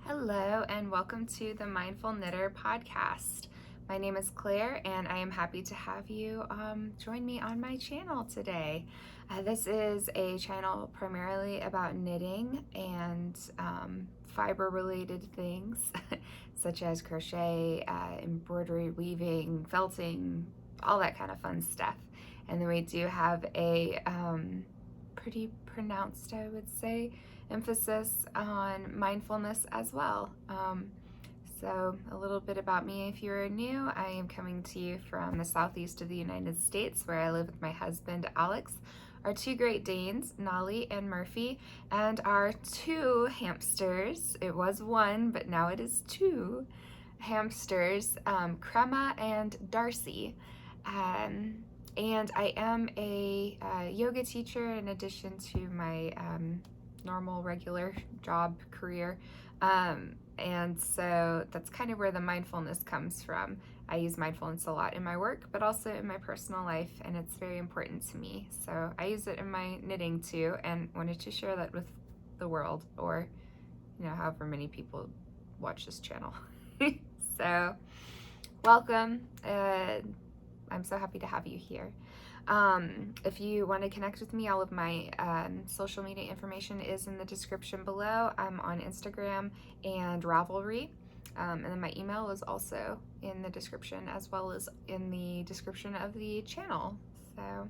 Hello and welcome to the Mindful Knitter podcast. My name is Claire and I am happy to have you join me on my channel today. This is a channel primarily about knitting and fiber related things such as crochet, embroidery, weaving, felting, all that kind of fun stuff. And then we do have a pretty pronounced, I would say, emphasis on mindfulness as well. So a little bit about me if you're new. I am coming to you from the southeast of the United States where I live with my husband Alex, our two Great Danes, Nolly and Murphy, and our two hamsters. It was one, but now it is two hamsters, Crema and Darcy. And I am a yoga teacher in addition to my normal regular job career, and so that's kind of where the mindfulness comes from. I use mindfulness a lot in my work but also in my personal life, and it's very important to me, so I use it in my knitting too and wanted to share that with the world, or however many people watch this channel. So welcome. I'm so happy to have you here. If you want to connect with me, all of my social media information is in the description below. I'm on Instagram and Ravelry, and then my email is also in the description, as well as in the description of the channel. So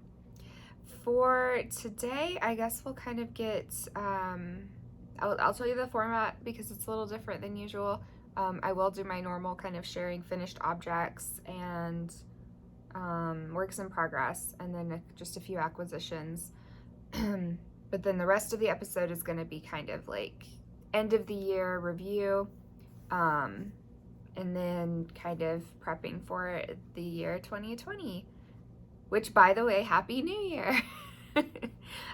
for today, I guess we'll kind of get, I'll tell you the format because it's a little different than usual. I will do my normal kind of sharing finished objects and works in progress, and then just a few acquisitions. But then the rest of the episode is going to be kind of like end of the year review, and then kind of prepping for the year 2020, which, by the way, Happy New Year.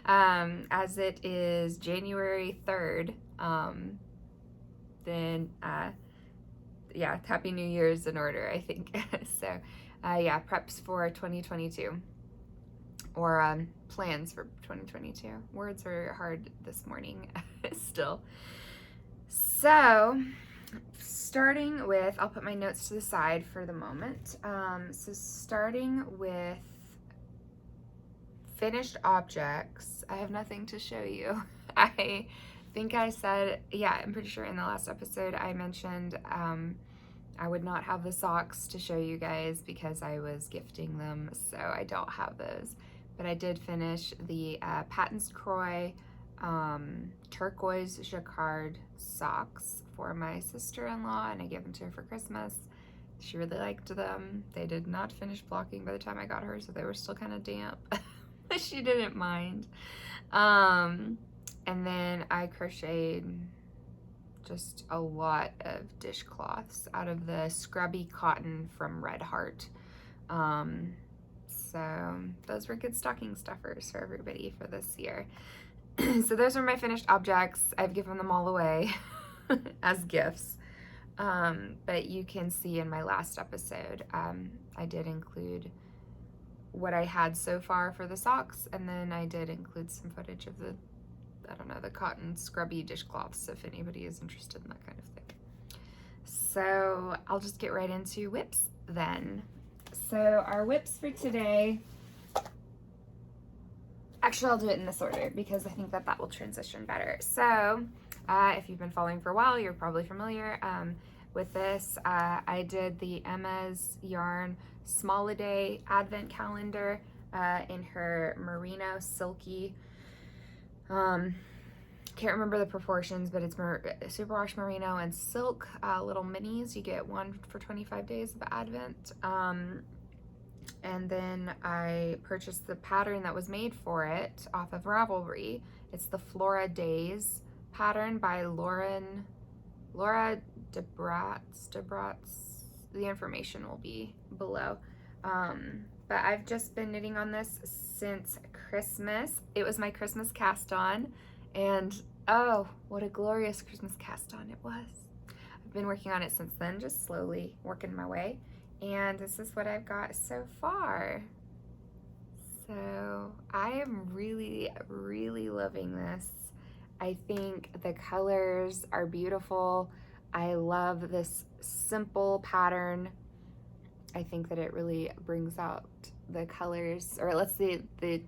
As it is January 3rd, then yeah, Happy New Year is in order, I think. So yeah, preps for 2022, or plans for 2022. Words are hard this morning still. So starting with, I'll put my notes to the side for the moment. So starting with finished objects, I have nothing to show you. I think I said, yeah, I'm pretty sure in the last episode I mentioned I would not have the socks to show you guys because I was gifting them, so I don't have those. But I did finish the Patons Croix turquoise jacquard socks for my sister-in-law, and I gave them to her for Christmas. She really liked them. They did not finish blocking by the time I got her, so they were still kind of damp. But she didn't mind. And then I crocheted just a lot of dishcloths out of the scrubby cotton from Red Heart. So those were good stocking stuffers for everybody for this year. So those are my finished objects. I've given them all away as gifts. But you can see in my last episode, I did include what I had so far for the socks, and then I did include some footage of the cotton scrubby dishcloths if anybody is interested in that kind of thing. So I'll just get right into whips then. So our whips for today, actually I'll do it in this order because I think that will transition better. So if you've been following for a while, you're probably familiar with this. I did the Emma's Yarn Smalliday Advent Calendar in her merino silky, can't remember the proportions, but it's superwash merino and silk little minis. You get one for 25 days of Advent. And then I purchased the pattern that was made for it off of Ravelry. It's the Flora Daze pattern by Laura Dobratz. The information will be below. But I've just been knitting on this since Christmas. It was my Christmas cast on, and oh, what a glorious Christmas cast on it was. I've been working on it since then, just slowly working my way, and this is what I've got so far. So I am really, really loving this. I think the colors are beautiful. I love this simple pattern. I think that it really brings out the colors, or lets the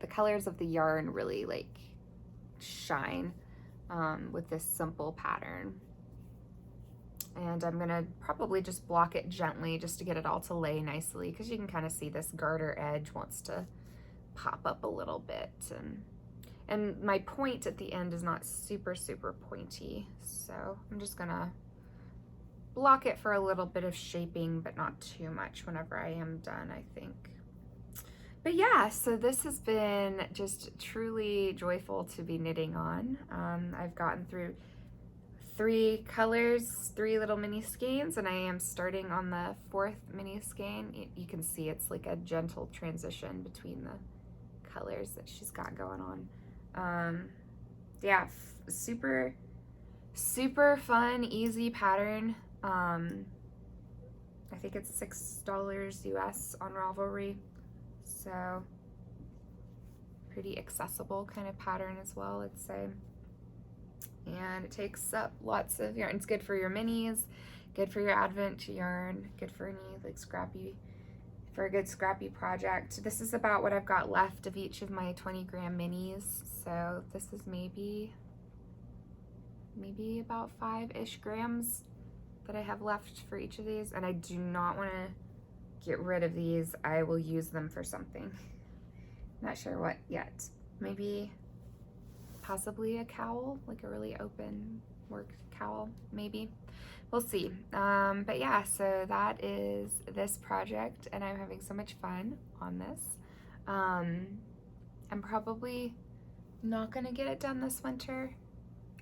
colors of the yarn really like shine with this simple pattern. And I'm gonna probably just block it gently just to get it all to lay nicely, because you can kind of see this garter edge wants to pop up a little bit, and my point at the end is not super pointy, so I'm just gonna block it for a little bit of shaping, but not too much whenever I am done, I think. But yeah, so this has been just truly joyful to be knitting on. I've gotten through 3 colors, 3 little mini skeins, and I am starting on the 4th mini skein. You can see it's like a gentle transition between the colors that she's got going on. Yeah, super fun, easy pattern. I think it's $6 US on Ravelry, so pretty accessible kind of pattern as well, I'd say. And it takes up lots of yarn. It's good for your minis, good for your advent yarn, good for any like scrappy, for a good scrappy project. This is about what I've got left of each of my 20-gram minis, so this is maybe about 5-ish grams that I have left for each of these, and I do not want to get rid of these. I will use them for something. Not sure what yet. Maybe possibly a cowl, like a really open work cowl, maybe. We'll see. But yeah, so that is this project, and I'm having so much fun on this. I'm probably not gonna get it done this winter,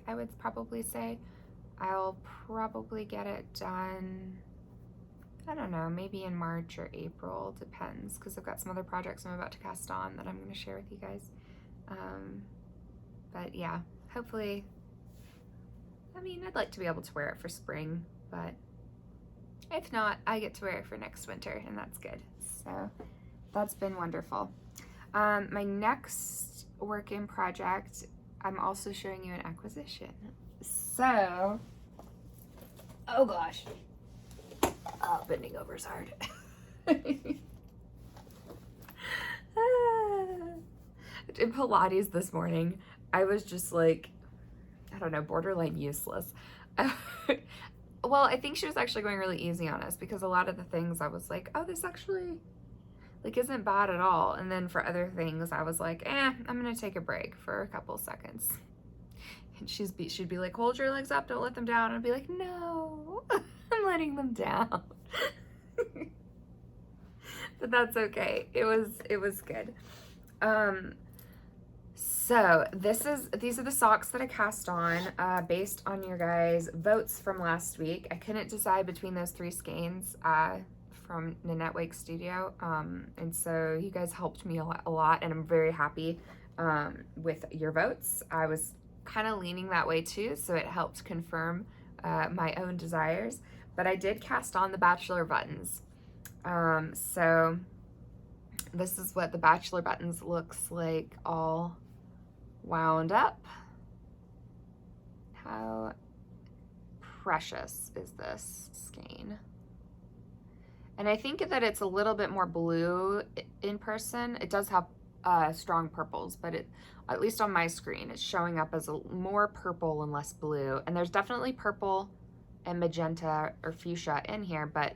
I would probably say. I'll probably get it done, I don't know, maybe in March or April, depends, because I've got some other projects I'm about to cast on that I'm going to share with you guys. But yeah, hopefully, I mean, I'd like to be able to wear it for spring, but if not, I get to wear it for next winter, and that's good. So that's been wonderful. My next work in project, I'm also showing you an acquisition. So, oh gosh, bending over is hard. In Pilates this morning, I was just like, I don't know, borderline useless. Well, I think she was actually going really easy on us, because a lot of the things I was like, oh, this actually like isn't bad at all. And then for other things, I was like, I'm gonna take a break for a couple seconds. And she'd be like, hold your legs up, don't let them down. And I'd be like, no, I'm letting them down. But that's okay. It was good. So these are the socks that I cast on, based on your guys' votes from last week. I couldn't decide between those 3 skeins from Nanette Wake Studio, and so you guys helped me a lot, and I'm very happy with your votes. I was kind of leaning that way too, so it helped confirm my own desires. But I did cast on the Bachelor buttons. So this is what the Bachelor buttons looks like, all wound up. How precious is this skein? And I think that it's a little bit more blue in person. It does have strong purples, but at least on my screen, it's showing up as more purple and less blue. And there's definitely purple and magenta or fuchsia in here, but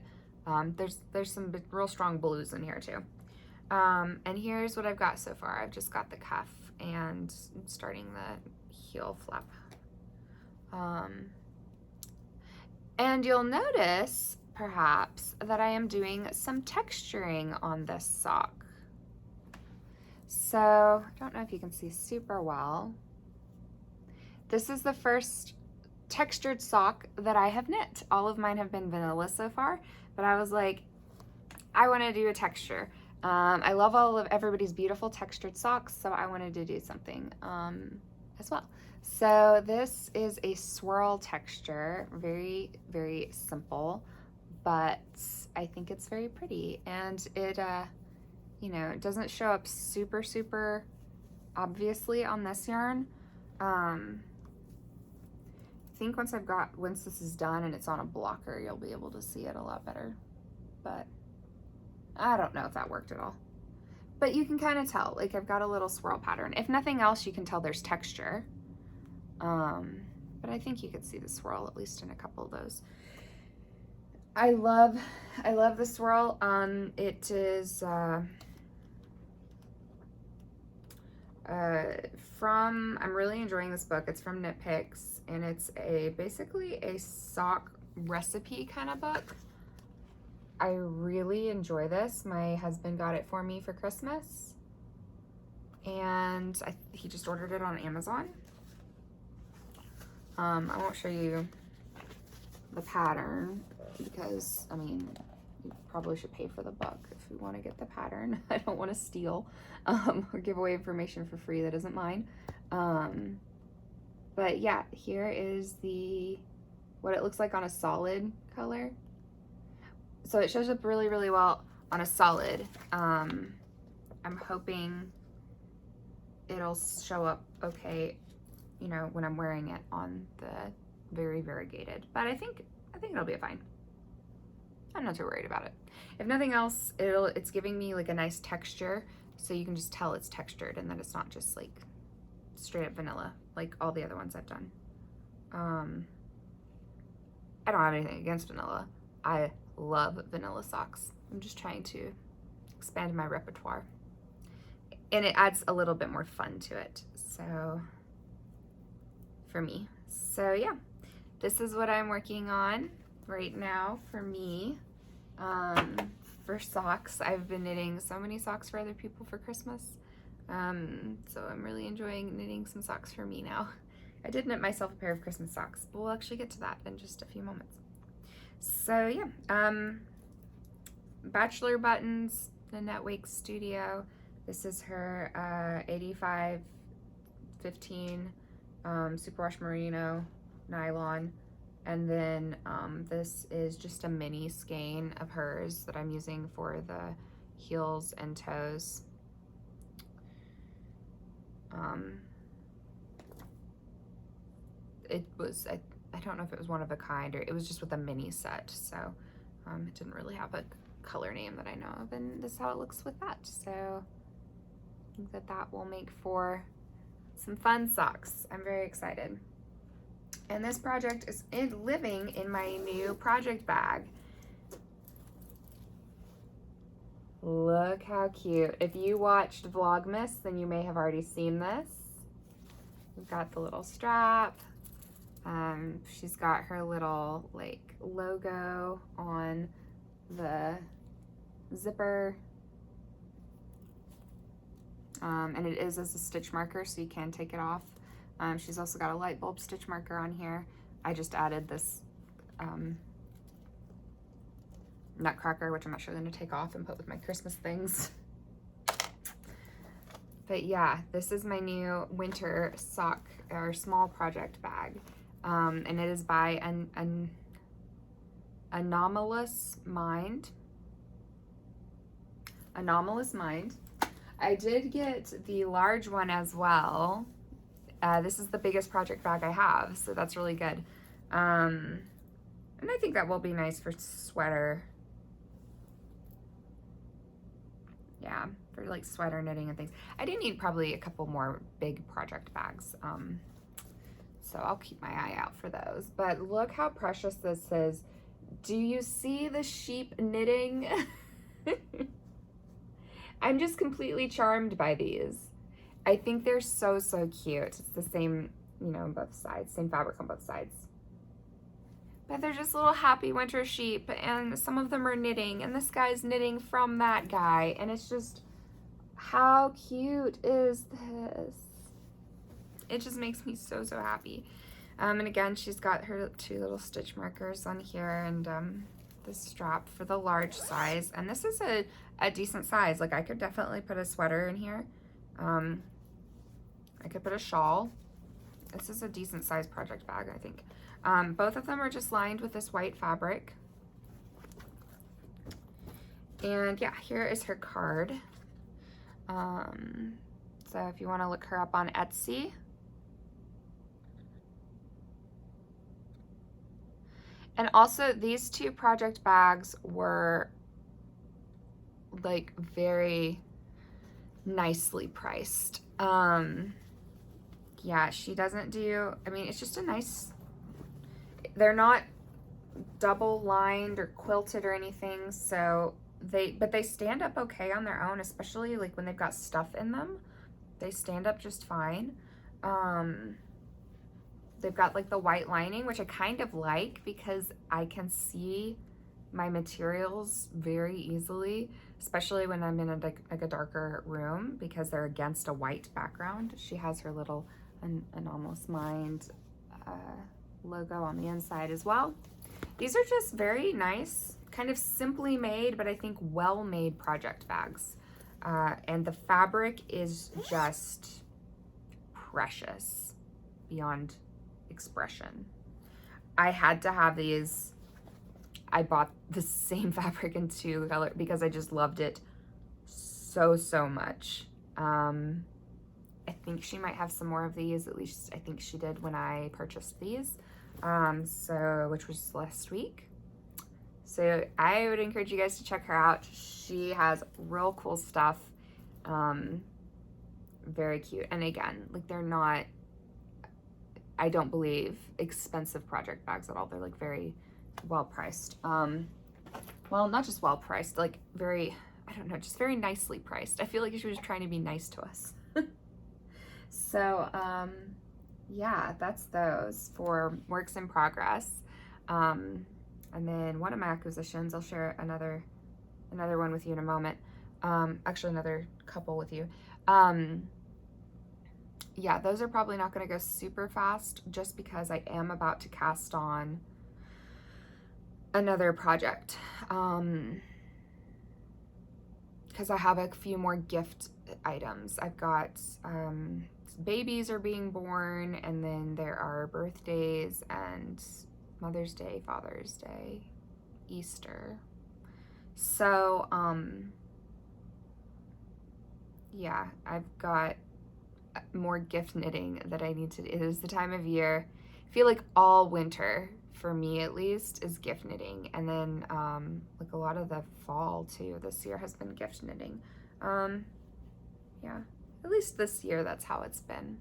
there's some real strong blues in here too. And here's what I've got so far. I've just got the cuff and starting the heel flap. And you'll notice perhaps that I am doing some texturing on this sock. So I don't know if you can see super well. This is the first textured sock that I have knit. All of mine have been vanilla so far, but I was like, I want to do a texture. I love all of everybody's beautiful textured socks, so I wanted to do something as well. So this is a swirl texture, very, very simple, but I think it's very pretty, and it, you know, it doesn't show up super obviously on this yarn. I think once this is done and it's on a blocker, you'll be able to see it a lot better. But I don't know if that worked at all. But you can kind of tell, like I've got a little swirl pattern. If nothing else, you can tell there's texture. But I think you could see the swirl at least in a couple of those. I love the swirl. It is I'm really enjoying this book. It's from Knit Picks, and it's basically a sock recipe kind of book. I really enjoy this. My husband got it for me for Christmas, and he just ordered it on Amazon. I won't show you the pattern because, I mean, you probably should pay for the book if you want to get the pattern. I don't want to steal or give away information for free that isn't mine. But yeah, here is what it looks like on a solid color. So it shows up really, really well on a solid. I'm hoping it'll show up okay, you know, when I'm wearing it on the very variegated. But I think it'll be fine. I'm not too worried about it. If nothing else, it's giving me like a nice texture, so you can just tell it's textured and that it's not just like straight up vanilla like all the other ones I've done. I don't have anything against vanilla. I love vanilla socks. I'm just trying to expand my repertoire. And it adds a little bit more fun to it, so for me. So yeah, this is what I'm working on right now for me. For socks, I've been knitting so many socks for other people for Christmas. So I'm really enjoying knitting some socks for me now. I did knit myself a pair of Christmas socks, but we'll actually get to that in just a few moments. So yeah, Bachelor Buttons, Nanette Wake Studio. This is her 85-15 superwash merino nylon. And then this is just a mini skein of hers that I'm using for the heels and toes. It was, I don't know if it was one of a kind or it was just with a mini set, so it didn't really have a color name that I know of, and this is how it looks with that. So I think that will make for some fun socks. I'm very excited. And this project is living in my new project bag. Look how cute. If you watched Vlogmas, then you may have already seen this. We've got the little strap. She's got her little like logo on the zipper. And it is as a stitch marker, so you can take it off. She's also got a light bulb stitch marker on here. I just added this nutcracker, which I'm actually going to take off and put with my Christmas things. But yeah, this is my new winter sock or small project bag. And it is by an Anomalous Mind. Anomalous Mind. I did get the large one as well. This is the biggest project bag I have, so that's really good. And I think that will be nice for sweater. Yeah, for like sweater knitting and things. I do need probably a couple more big project bags. So I'll keep my eye out for those. But look how precious this is. Do you see the sheep knitting? I'm just completely charmed by these. I think they're so, so cute. It's the same, you know, on both sides, same fabric on both sides. But they're just little happy winter sheep, and some of them are knitting, and this guy's knitting from that guy, and it's just, how cute is this? It just makes me so, so happy. And again, she's got her 2 little stitch markers on here, and the strap for the large size. And this is a decent size. Like, I could definitely put a sweater in here. I could put a shawl. This is a decent size project bag, I think. Both of them are just lined with this white fabric. And yeah, here is her card. So if you want to look her up on Etsy, And also these two project bags were like very nicely priced. Yeah, she doesn't do, I mean, it's just a nice, they're not double lined or quilted or anything, so but they stand up okay on their own, especially like when they've got stuff in them. They stand up just fine. They've got like the white lining, which I kind of like because I can see my materials very easily, especially when I'm in a darker room because they're against a white background. She has her little Anomalous Mind logo on the inside as well. These are just very nice, kind of simply made, but I think well-made project bags. And the fabric is just precious beyond expression. I had to have these. I bought the same fabric in 2 colors because I just loved it so much. I think she might have some more of these, at least I think she did when I purchased these, which was last week. So I would encourage you guys to check her out. She has real cool stuff, very cute. And again, like they're not, I don't believe, expensive project bags at all. They're like very well priced. Well, not just well priced, like very, I don't know, just very nicely priced. I feel like she was trying to be nice to us. So, yeah, that's those for works in progress. And then one of my acquisitions, I'll share another one with you in a moment. Actually another couple with you. Yeah, those are probably not going to go super fast just because I am about to cast on another project. Because I have a few more gift items. I've got babies are being born, and then there are birthdays and Mother's Day, Father's Day, Easter. So, yeah, I've got more gift knitting that I need to do. It is the time of year. I feel like all winter, for me at least, is gift knitting. And then, like a lot of the fall too, this year has been gift knitting. Yeah, at least this year, that's how it's been.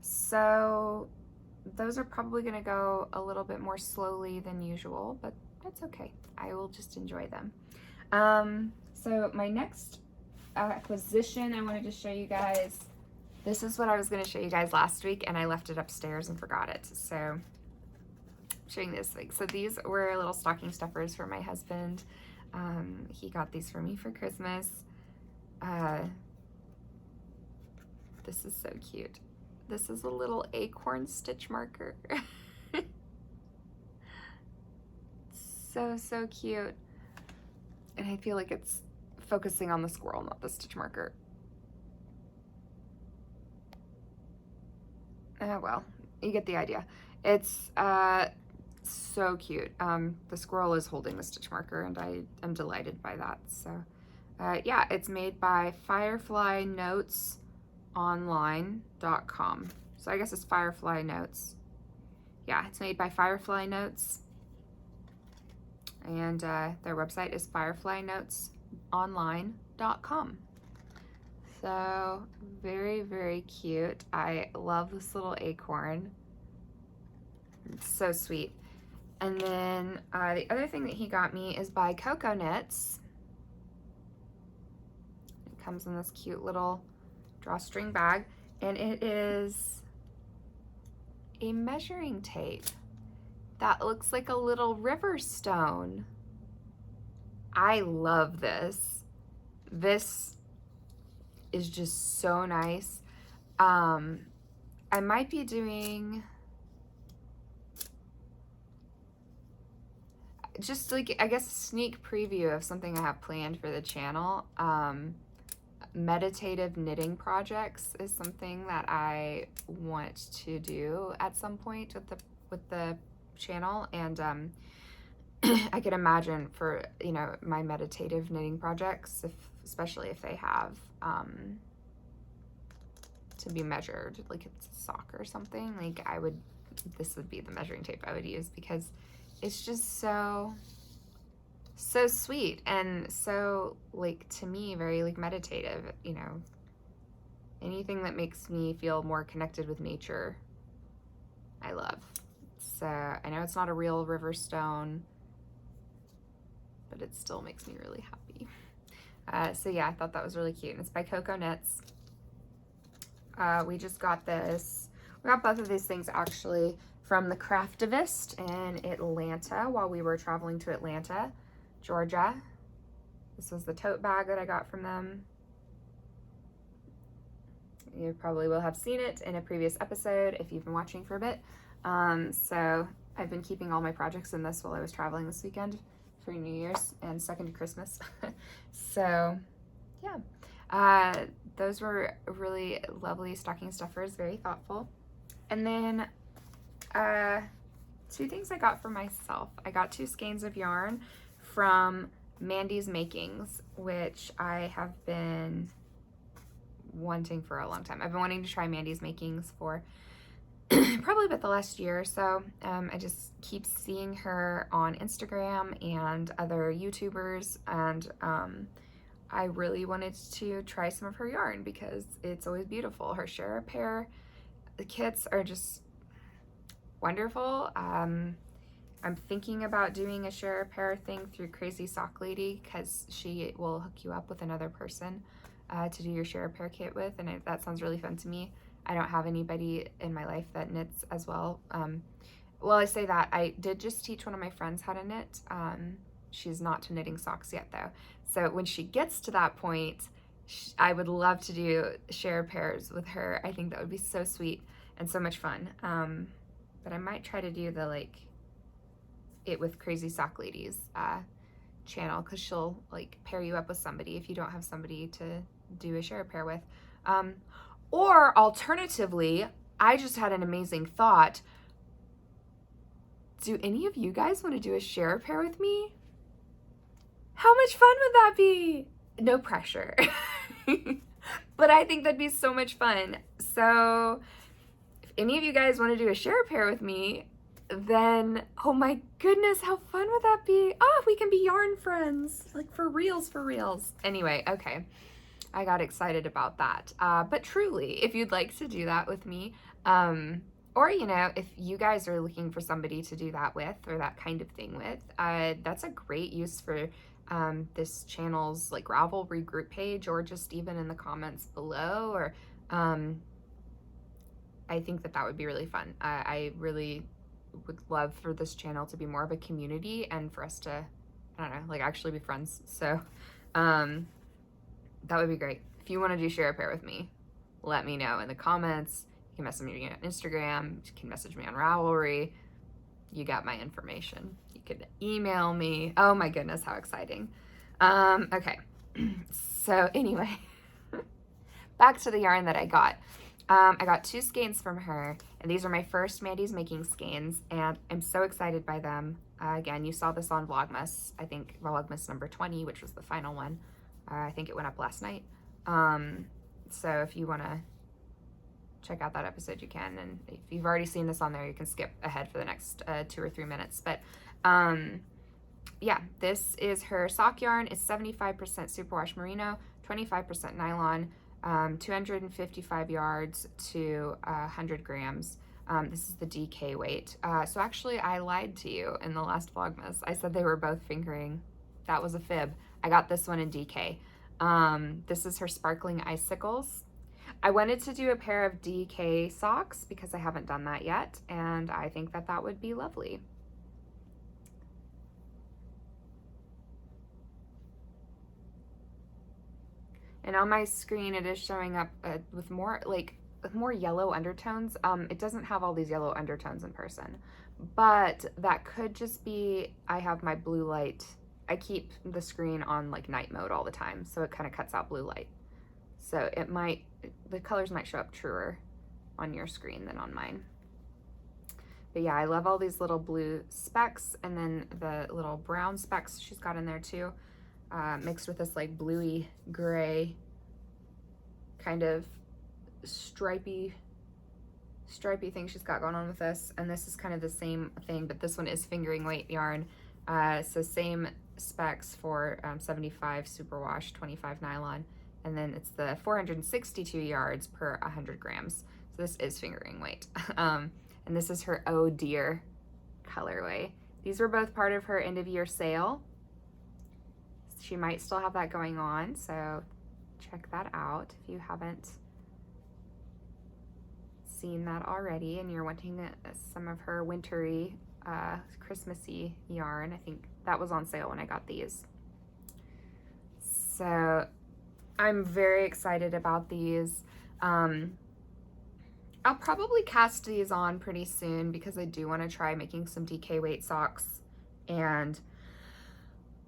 So those are probably gonna go a little bit more slowly than usual, but that's okay. I will just enjoy them. So my next acquisition I wanted to show you guys, this is what I was gonna show you guys last week and I left it upstairs and forgot it. So I'm showing this week. So these were little stocking stuffers for my husband. He got these for me for Christmas. This is so cute. This is a little acorn stitch marker. So cute. And I feel like it's focusing on the squirrel, not the stitch marker. Oh well, you get the idea. It's so cute. The squirrel is holding the stitch marker and I am delighted by that. So yeah, it's made by fireflynoteson.com. So I guess it's Firefly Notes. Yeah, it's made by Firefly Notes. And their website is fireflynotesonline.com. So very cute. I love this little acorn. It's so sweet. And then the other thing that he got me is by Coco Knits. It comes in this cute little drawstring bag, and it is a measuring tape that looks like a little river stone. I love this. This is just so nice. I might be doing just like, I guess, a sneak preview of something I have planned for the channel. Meditative knitting projects is something that I want to do at some point with the channel, and I could imagine for, you know, my meditative knitting projects, especially if they have to be measured, like it's a sock or something, like this would be the measuring tape I would use, because it's just so sweet and so, like, to me, very like meditative, you know. Anything that makes me feel more connected with nature, I love. So I know it's not a real river stone, but it still makes me really happy. So yeah, I thought that was really cute. And it's by Coco Knits. We just got this. We got both of these things actually from the Craftivist in Atlanta while we were traveling to Atlanta, Georgia. This was the tote bag that I got from them. You probably will have seen it in a previous episode if you've been watching for a bit. So I've been keeping all my projects in this while I was traveling this weekend for New Year's and second to Christmas. So yeah, those were really lovely stocking stuffers, very thoughtful. And then two things I got for myself. I got 2 skeins of yarn from Mandi's Makings, which I have been wanting for a long time. I've been wanting to try Mandi's Makings for probably about the last year or so. I just keep seeing her on Instagram and other YouTubers, and I really wanted to try some of her yarn because it's always beautiful. Her share a pair, the kits are just wonderful. I'm thinking about doing a share a pair thing through Crazy Sock Lady because she will hook you up with another person to do your share a pair kit with, and that sounds really fun to me. I don't have anybody in my life that knits as well. Well, I say that, I did just teach one of my friends how to knit. She's not to knitting socks yet though. So when she gets to that point, I would love to do share pairs with her. I think that would be so sweet and so much fun. But I might try to do the like it with Crazy Sock Ladies channel, because she'll like pair you up with somebody if you don't have somebody to do a share pair with. Or alternatively, I just had an amazing thought. Do any of you guys want to do a share pair with me? How much fun would that be? No pressure. But I think that'd be so much fun. So if any of you guys want to do a share pair with me, then oh my goodness, how fun would that be? Oh, we can be yarn friends, like for reals, for reals. Anyway, okay, I got excited about that. But truly, if you'd like to do that with me, or you know, if you guys are looking for somebody to do that with or that kind of thing with, that's a great use for this channel's like Ravelry group page, or just even in the comments below, or I think that would be really fun. I really would love for this channel to be more of a community and for us to, I don't know, like actually be friends. So that would be great. If you want to do share a pair with me, let me know in the comments. You can message me on Instagram, you can message me on Ravelry. You got my information. You could email me. Oh my goodness, how exciting. Okay, so anyway, back to the yarn that I got. I got 2 skeins from her, and these are my first Mandi's Making skeins, and I'm so excited by them. Again, you saw this on Vlogmas, I think Vlogmas number 20, which was the final one. I think it went up last night. So if you want to check out that episode, you can, and if you've already seen this on there, you can skip ahead for the next 2 or 3 minutes. But yeah, this is her sock yarn. It's 75% superwash merino, 25% nylon, 255 yards to 100 grams. This is the DK weight. So actually I lied to you in the last Vlogmas. I said they were both fingering. That was a fib. I got this one in DK. This is her sparkling icicles. I wanted to do a pair of DK socks because I haven't done that yet, and I think that would be lovely. And on my screen, it is showing up with more yellow undertones. It doesn't have all these yellow undertones in person, but that could just be, I have my blue light. I keep the screen on like night mode all the time, so it kind of cuts out blue light. So it might, the colors might show up truer on your screen than on mine. But yeah, I love all these little blue specks, and then the little brown specks she's got in there too, mixed with this like bluey gray kind of stripy stripey thing she's got going on with this. And this is kind of the same thing, but this one is fingering weight yarn. So same specs for 75 superwash, 25 nylon. And then it's the 462 yards per 100 grams. So this is fingering weight. And this is her Oh Dear colorway. These were both part of her end of year sale. She might still have that going on, so check that out if you haven't seen that already and you're wanting some of her wintry, Christmassy yarn. I think that was on sale when I got these. So I'm very excited about these. I'll probably cast these on pretty soon because I do want to try making some DK weight socks, and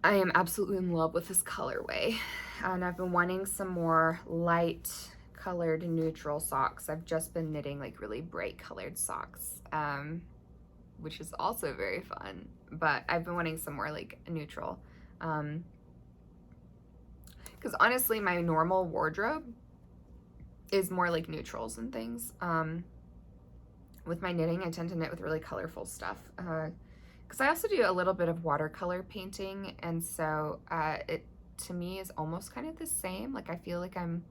I am absolutely in love with this colorway. And I've been wanting some more light colored neutral socks. I've just been knitting like really bright colored socks, which is also very fun, but I've been wanting some more like neutral. Because honestly, my normal wardrobe is more like neutrals and things. With my knitting, I tend to knit with really colorful stuff. Because I also do a little bit of watercolor painting, and so it to me is almost kind of the same. Like I feel like I'm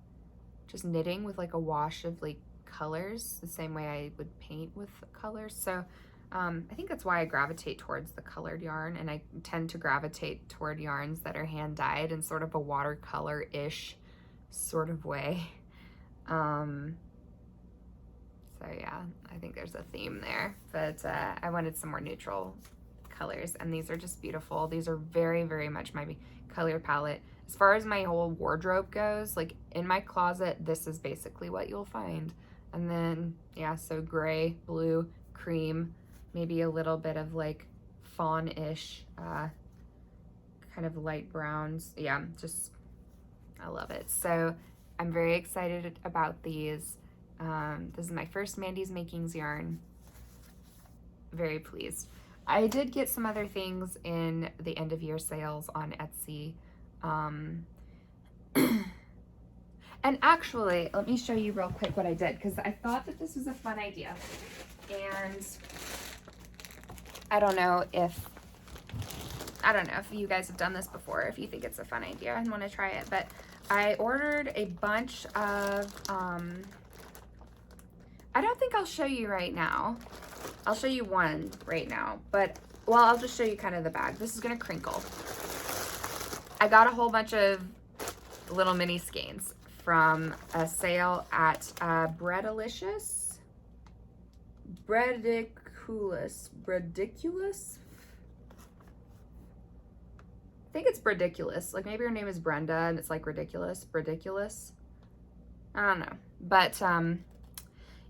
just knitting with like a wash of like colors, the same way I would paint with colors. So I think that's why I gravitate towards the colored yarn, and I tend to gravitate toward yarns that are hand dyed in sort of a watercolor-ish sort of way. So yeah, I think there's a theme there, but I wanted some more neutral colors, and these are just beautiful. These are very, very much my color palette. As far as my whole wardrobe goes, like in my closet, this is basically what you'll find. And then, yeah, so gray, blue, cream, maybe a little bit of like fawn-ish, kind of light browns. Yeah, just, I love it. So I'm very excited about these. This is my first Mandi's Makings yarn. Very pleased. I did get some other things in the end of year sales on Etsy. And actually, let me show you real quick what I did, because I thought that this was a fun idea. And I don't know if you guys have done this before, if you think it's a fun idea and want to try it, but I ordered a bunch of, I don't think I'll show you right now. I'll show you one right now, but, well, I'll just show you kind of the bag. This is going to crinkle. I got a whole bunch of little mini skeins from a sale at Brediculous. I think it's Brediculous. Like maybe her name is Brenda and it's like ridiculous. Brediculous. I don't know. But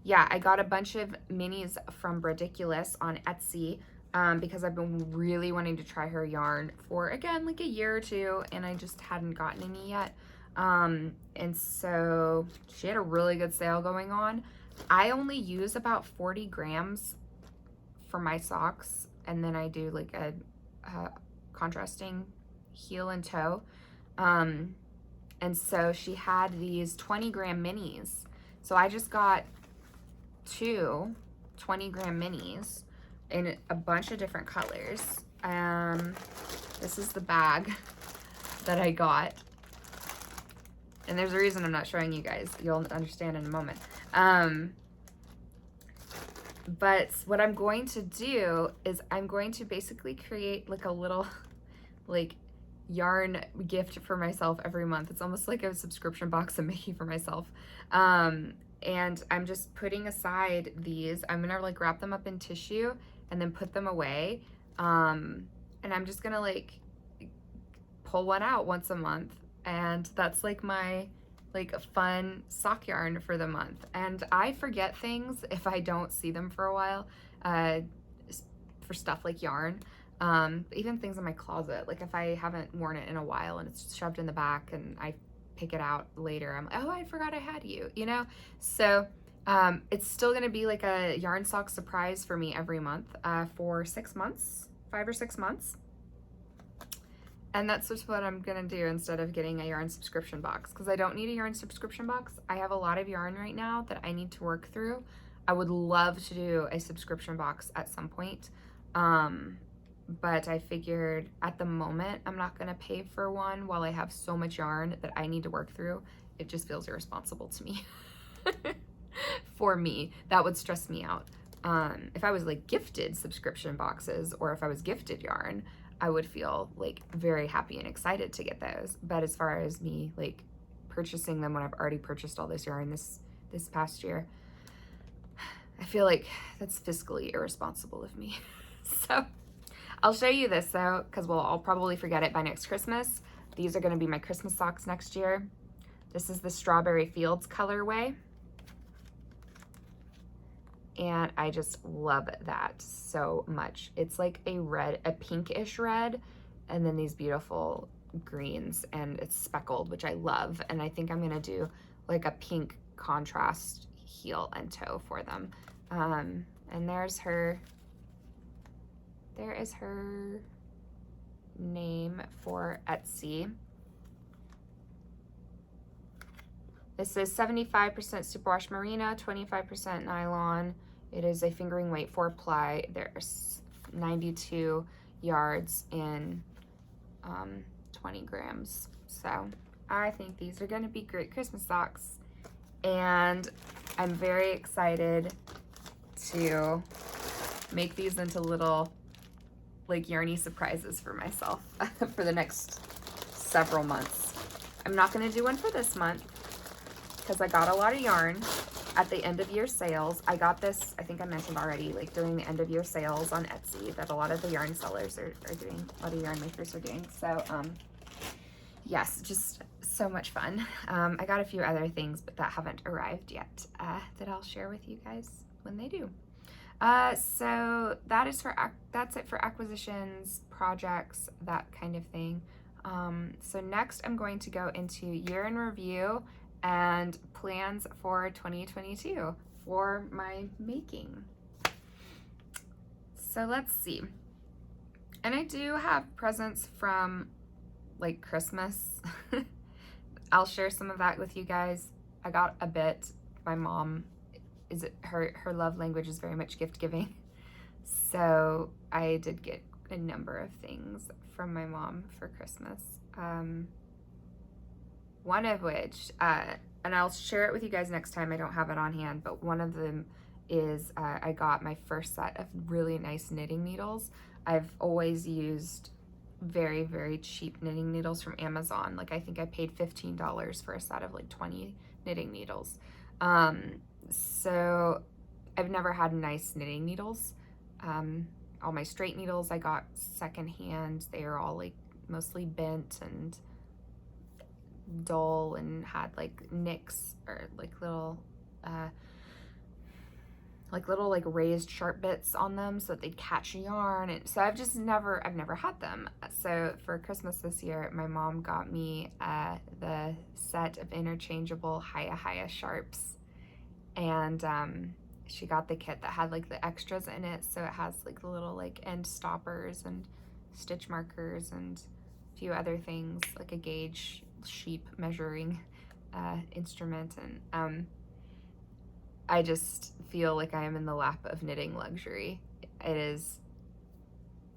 yeah, I got a bunch of minis from Brediculous on Etsy because I've been really wanting to try her yarn for, again, like a year or two, and I just hadn't gotten any yet. And so she had a really good sale going on. I only use about 40 grams for my socks, and then I do like a contrasting heel and toe. And so she had these 20-gram minis. So I just got two 20-gram minis in a bunch of different colors. This is the bag that I got. And there's a reason I'm not showing you guys. You'll understand in a moment. But what I'm going to do is I'm going to basically create like a little like yarn gift for myself every month. It's almost like a subscription box I'm making for myself. And I'm just putting aside these. I'm gonna like wrap them up in tissue and then put them away. And I'm just gonna like pull one out once a month. And that's like my like fun sock yarn for the month. And I forget things if I don't see them for a while, for stuff like yarn. Even things in my closet, like if I haven't worn it in a while and it's shoved in the back and I pick it out later, I'm like, oh, I forgot I had you know? So it's still gonna be like a yarn sock surprise for me every month for 6 months, 5 or 6 months. And that's just what I'm gonna do instead of getting a yarn subscription box, because I don't need a yarn subscription box. I have a lot of yarn right now that I need to work through. I would love to do a subscription box at some point. But I figured at the moment I'm not going to pay for one while I have so much yarn that I need to work through. It just feels irresponsible to me. For me, that would stress me out. If I was like gifted subscription boxes, or if I was gifted yarn, I would feel like very happy and excited to get those. But as far as me like purchasing them when I've already purchased all this yarn this past year, I feel like that's fiscally irresponsible of me. So I'll show you this though, because I'll probably forget it by next Christmas. These are going to be my Christmas socks next year. This is the Strawberry Fields colorway. And I just love that so much. It's like a pinkish red, and then these beautiful greens, and it's speckled, which I love. And I think I'm gonna do like a pink contrast heel and toe for them. And there is her name for Etsy. This is 75% superwash merino, 25% nylon. It is a fingering weight 4-ply. There's 92 yards in 20 grams. So I think these are gonna be great Christmas socks. And I'm very excited to make these into little like yarny surprises for myself for the next several months. I'm not gonna do one for this month because I got a lot of yarn at the end of year sales. I got this, I think I mentioned already, like during the end of year sales on Etsy that a lot of the yarn sellers are doing, a lot of yarn makers are doing. So yes, just so much fun. I got a few other things, but that haven't arrived yet that I'll share with you guys when they do. So that's it for acquisitions, projects, that kind of thing. So next I'm going to go into year in review and plans for 2022 for my making. So let's see. And I do have presents from like Christmas. I'll share some of that with you guys. I got a bit. My mom, her love language is very much gift giving. So I did get a number of things from my mom for Christmas. One of which, and I'll share it with you guys next time, I don't have it on hand, but one of them is I got my first set of really nice knitting needles. I've always used very, very cheap knitting needles from Amazon. Like I think I paid $15 for a set of like 20 knitting needles. So I've never had nice knitting needles. All my straight needles I got secondhand. They are all like mostly bent and dull and had like nicks or like little raised sharp bits on them so that they'd catch yarn. And so I've never had them. So for Christmas this year, my mom got me the set of interchangeable Hiahaya sharps, and she got the kit that had like the extras in it, so it has like the little like end stoppers and stitch markers and a few other things, like a gauge sheep measuring instrument. And I just feel like I am in the lap of knitting luxury. It is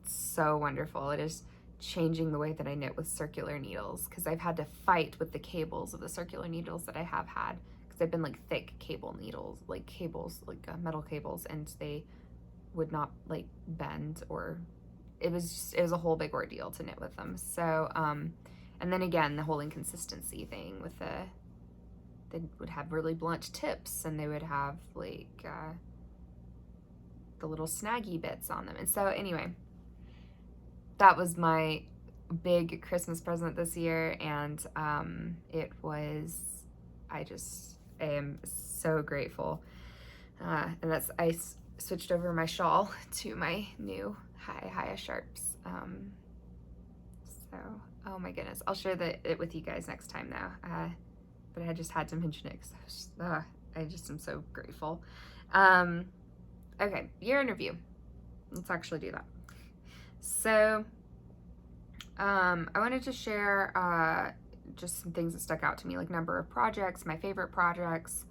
so wonderful. It is changing the way that I knit with circular needles, because I've had to fight with the cables of the circular needles that I have had, because they've been like thick cable needles, like cables, like metal cables, and they would not like bend, or it was a whole big ordeal to knit with them. So and then again, the whole inconsistency thing with they would have really blunt tips, and they would have like the little snaggy bits on them. And so anyway, that was my big Christmas present this year, and it was, I am so grateful. And I switched over my shawl to my new Hiahaya sharps. So, oh my goodness, I'll share it with you guys next time though. But I just had to mention it because I just am so grateful. Okay, year in review. Let's actually do that. So I wanted to share just some things that stuck out to me, like number of projects, my favorite projects,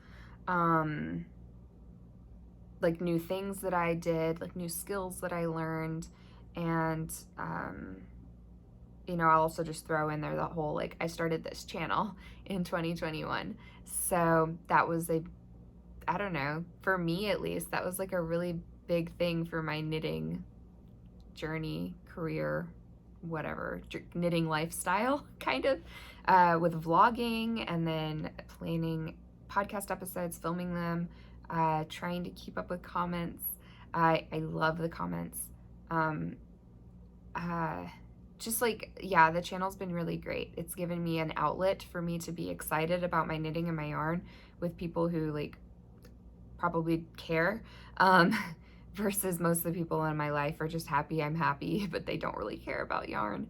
like new things that I did, like new skills that I learned. And, you know, I'll also just throw in there the whole, like, I started this channel in 2021. So that was I don't know, for me at least, that was like a really big thing for my knitting journey, career, whatever, knitting lifestyle, kind of, with vlogging and then planning podcast episodes, filming them, trying to keep up with comments. I love the comments. Just like, yeah, the channel's been really great. It's given me an outlet for me to be excited about my knitting and my yarn with people who like probably care, versus most of the people in my life are just happy I'm happy, but they don't really care about yarn.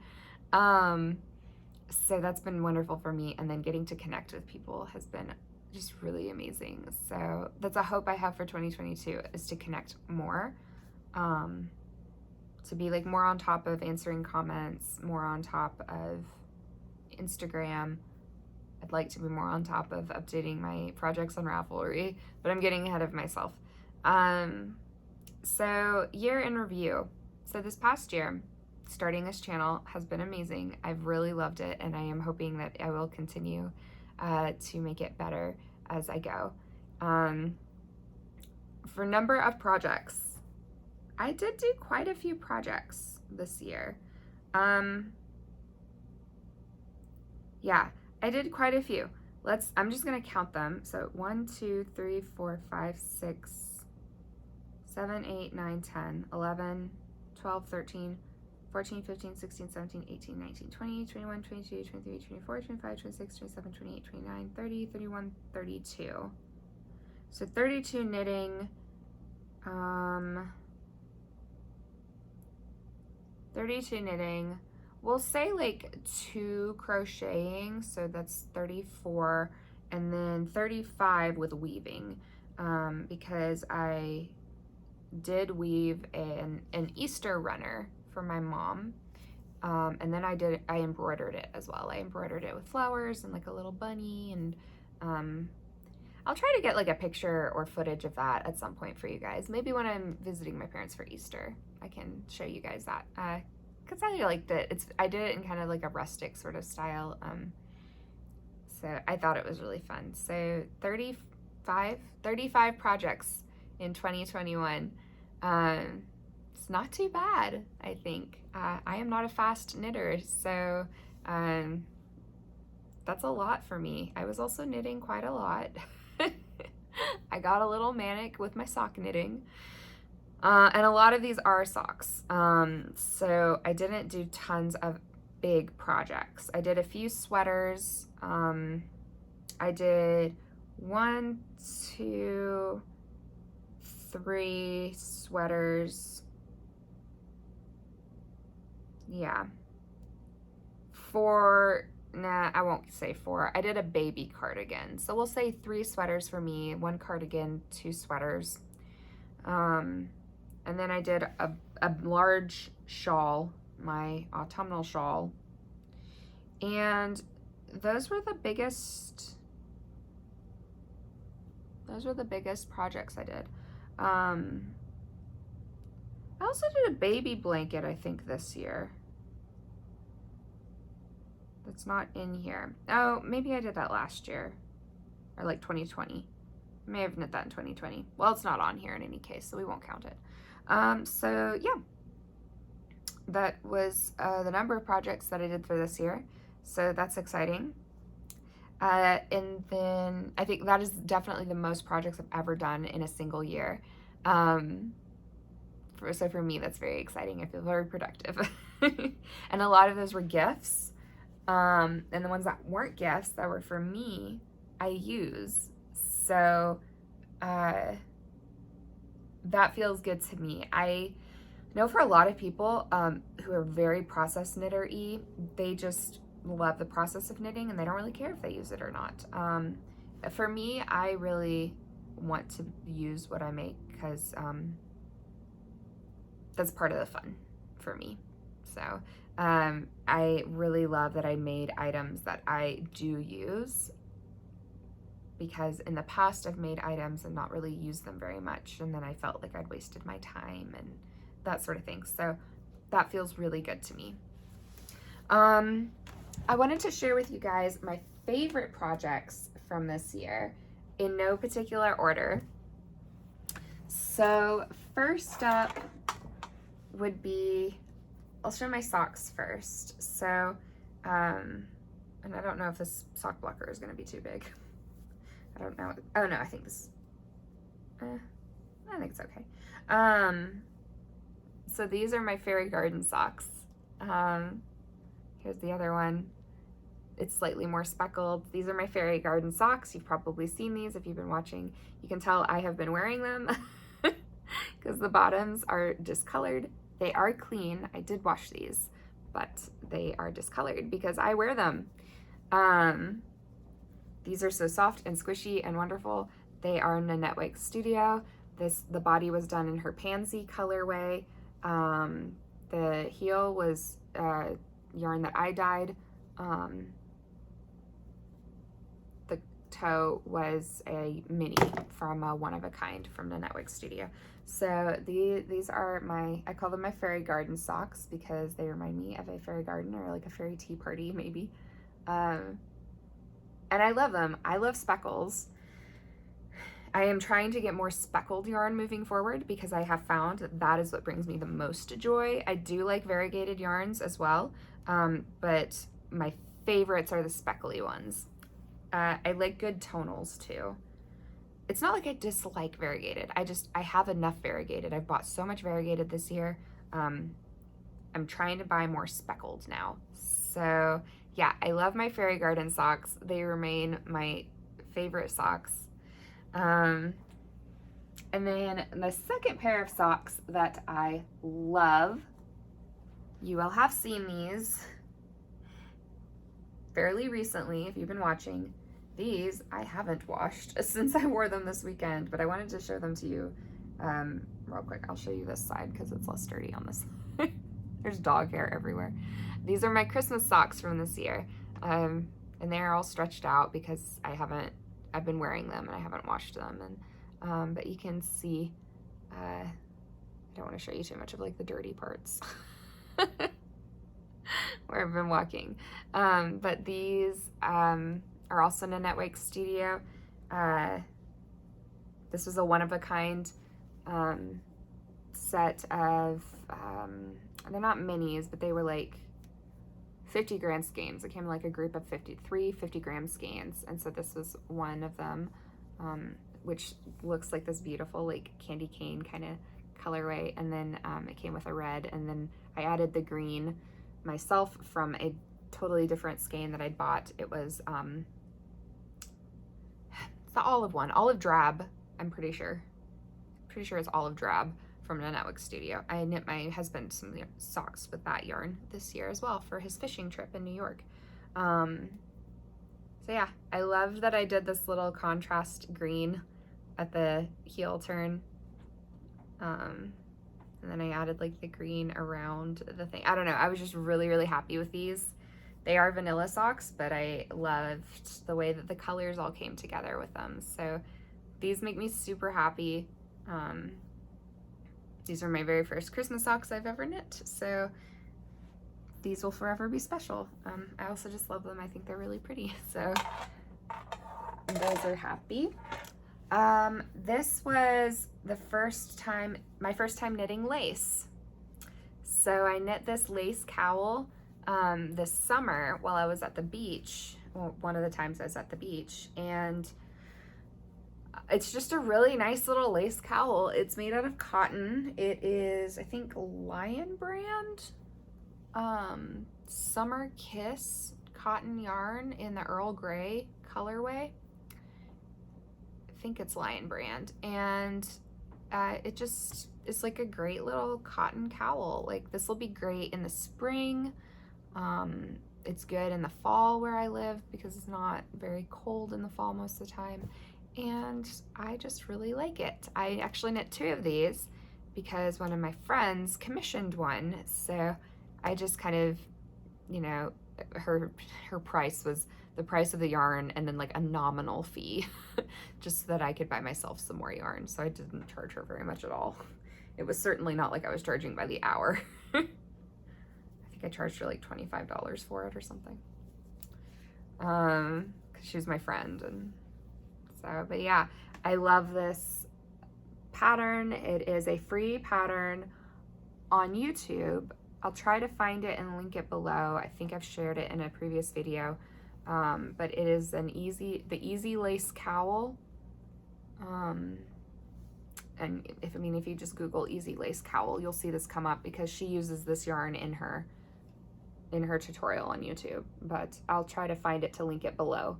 So that's been wonderful for me. And then getting to connect with people has been just really amazing. So that's a hope I have for 2022, is to connect more, to be like more on top of answering comments, more on top of Instagram. I'd like to be more on top of updating my projects on Ravelry, but I'm getting ahead of myself. So year in review. So this past year, starting this channel has been amazing. I've really loved it, and I am hoping that I will continue to make it better as I go. For number of projects, I did do quite a few projects this year. Yeah, I did quite a few. I'm just gonna count them. So 1, 2, 3, 4, 5, 6, 7, 8, 9, 10, 11, 12, 13, 14, 15, 16, 17, 18, 19, 20, 21, 22, 23, 24, 25, 26, 27, 28, 29, 30, 31, 32. So 32 knitting, 32 knitting. We'll say like 2 crocheting, so that's 34, and then 35 with weaving, because I did weave an Easter runner for my mom, and then I embroidered it as well. I embroidered it with flowers and like a little bunny, and I'll try to get like a picture or footage of that at some point for you guys. Maybe when I'm visiting my parents for Easter, I can show you guys that. Cause I liked it. I did it in kind of like a rustic sort of style. So I thought it was really fun. So 35 projects in 2021. It's not too bad, I think. I am not a fast knitter, so that's a lot for me. I was also knitting quite a lot. I got a little manic with my sock knitting. And a lot of these are socks. So I didn't do tons of big projects. I did a few sweaters. I did 1, 2, 3 sweaters. Yeah. 4, nah, I won't say 4. I did a baby cardigan. So we'll say 3 sweaters for me, 1 cardigan, 2 sweaters. And then I did a large shawl, my autumnal shawl. And those were the biggest projects I did. I also did a baby blanket, I think, this year. That's not in here. Oh, maybe I did that last year, or like 2020. I may have knit that in 2020. Well, it's not on here in any case, so we won't count it. So yeah, that was the number of projects that I did for this year. So that's exciting. And then I think that is definitely the most projects I've ever done in a single year. So for me, that's very exciting. I feel very productive. And a lot of those were gifts. And the ones that weren't gifts, that were for me, I use. So that feels good to me. I know for a lot of people who are very process knitter-y, they just love the process of knitting and they don't really care if they use it or not. For me, I really want to use what I make because that's part of the fun for me. So I really love that I made items that I do use because in the past I've made items and not really used them very much, and then I felt like I'd wasted my time and that sort of thing. So that feels really good to me. I wanted to share with you guys my favorite projects from this year in no particular order. So first up would be, I'll show my socks first. So, and I don't know if this sock blocker is going to be too big. I don't know. Oh no, I think this, I think it's okay. So these are my fairy garden socks. Here's the other one. It's slightly more speckled. These are my fairy garden socks. You've probably seen these if you've been watching. You can tell I have been wearing them because the bottoms are discolored. They are clean. I did wash these, but they are discolored because I wear them. These are so soft and squishy and wonderful. They are Nanette Studio. The body was done in her pansy colorway. The heel was yarn that I dyed. The toe was a mini from a one of a kind from Nanette Studio. So these are I call them my fairy garden socks because they remind me of a fairy garden or like a fairy tea party maybe. And I love them. I love speckles. I am trying to get more speckled yarn moving forward because I have found that is what brings me the most joy. I do like variegated yarns as well, but my favorites are the speckly ones. I like good tonals too. It's not like I dislike variegated. I have enough variegated. I've bought so much variegated this year. I'm trying to buy more speckled now. So yeah, I love my fairy garden socks. They remain my favorite socks. And then the second pair of socks that I love, you will have seen these fairly recently if you've been watching. These I haven't washed since I wore them this weekend, but I wanted to show them to you real quick. I'll show you this side because it's less dirty on this side. There's dog hair everywhere. These are my Christmas socks from this year, and they're all stretched out because I've been wearing them and I haven't washed them, and but you can see, I don't want to show you too much of like the dirty parts where I've been walking, but these are also Nanette Studio. This was a one-of-a-kind set of, they're not minis, but they were like 50-gram skeins. It came in like a group of 50-gram skeins, and so this was one of them, which looks like this beautiful like candy cane kind of colorway, and then it came with a red, and then I added the green myself from a totally different skein that I'd bought. It was it's the olive drab, I'm pretty sure it's olive drab from Nanette Studio. I knit my husband some socks with that yarn this year as well for his fishing trip in New York. So yeah, I love that I did this little contrast green at the heel turn. And then I added like the green around the thing. I don't know, I was just really, really happy with these. They are vanilla socks, but I loved the way that the colors all came together with them. So these make me super happy. These are my very first Christmas socks I've ever knit, so these will forever be special. I also just love them. I think they're really pretty, so those are happy. This was my first time knitting lace. So I knit this lace cowl this summer while I was at the beach. Well, one of the times I was at the beach, and it's just a really nice little lace cowl. It's made out of cotton. It is, I think, Lion Brand Summer Kiss cotton yarn in the Earl Grey colorway. I think it's Lion Brand, and it's like a great little cotton cowl. Like, this will be great in the spring. It's good in the fall where I live because it's not very cold in the fall most of the time, and I just really like it. I actually knit 2 of these because one of my friends commissioned one, so I just kind of, her price was the price of the yarn and then like a nominal fee just so that I could buy myself some more yarn. So I didn't charge her very much at all. It was certainly not like I was charging by the hour. I think I charged her like $25 for it or something. 'Cause she was my friend. And so, but yeah, I love this pattern. It is a free pattern on YouTube. I'll try to find it and link it below. I think I've shared it in a previous video. But it is the easy lace cowl. And if you just Google easy lace cowl, you'll see this come up because she uses this yarn in her tutorial on YouTube, but I'll try to find it to link it below.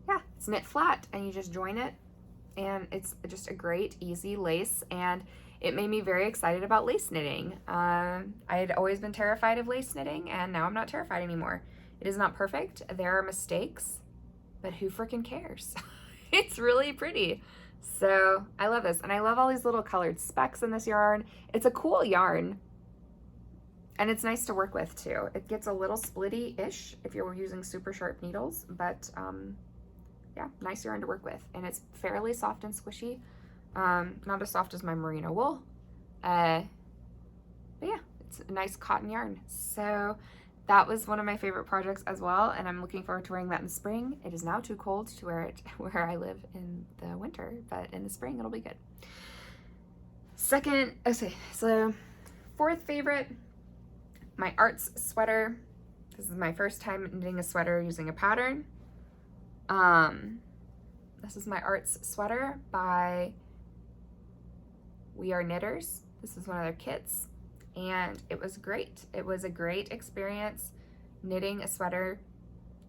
Yeah, it's knit flat and you just join it, and it's just a great easy lace, and it made me very excited about lace knitting. I had always been terrified of lace knitting, and now I'm not terrified anymore. It is not perfect. There are mistakes, but who freaking cares? It's really pretty. So I love this, and I love all these little colored specks in this yarn. It's a cool yarn, and it's nice to work with too. It gets a little splitty-ish if you're using super sharp needles, but yeah, nice yarn to work with, and it's fairly soft and squishy. Not as soft as my merino wool, but yeah, it's a nice cotton yarn. So that was one of my favorite projects as well, and I'm looking forward to wearing that in the spring. It is now too cold to wear it where I live in the winter, but in the spring it'll be good. So fourth favorite, my arts sweater. This is my first time knitting a sweater using a pattern. This is my arts sweater by We Are Knitters. This is one of their kits, and it was great. It was a great experience knitting a sweater.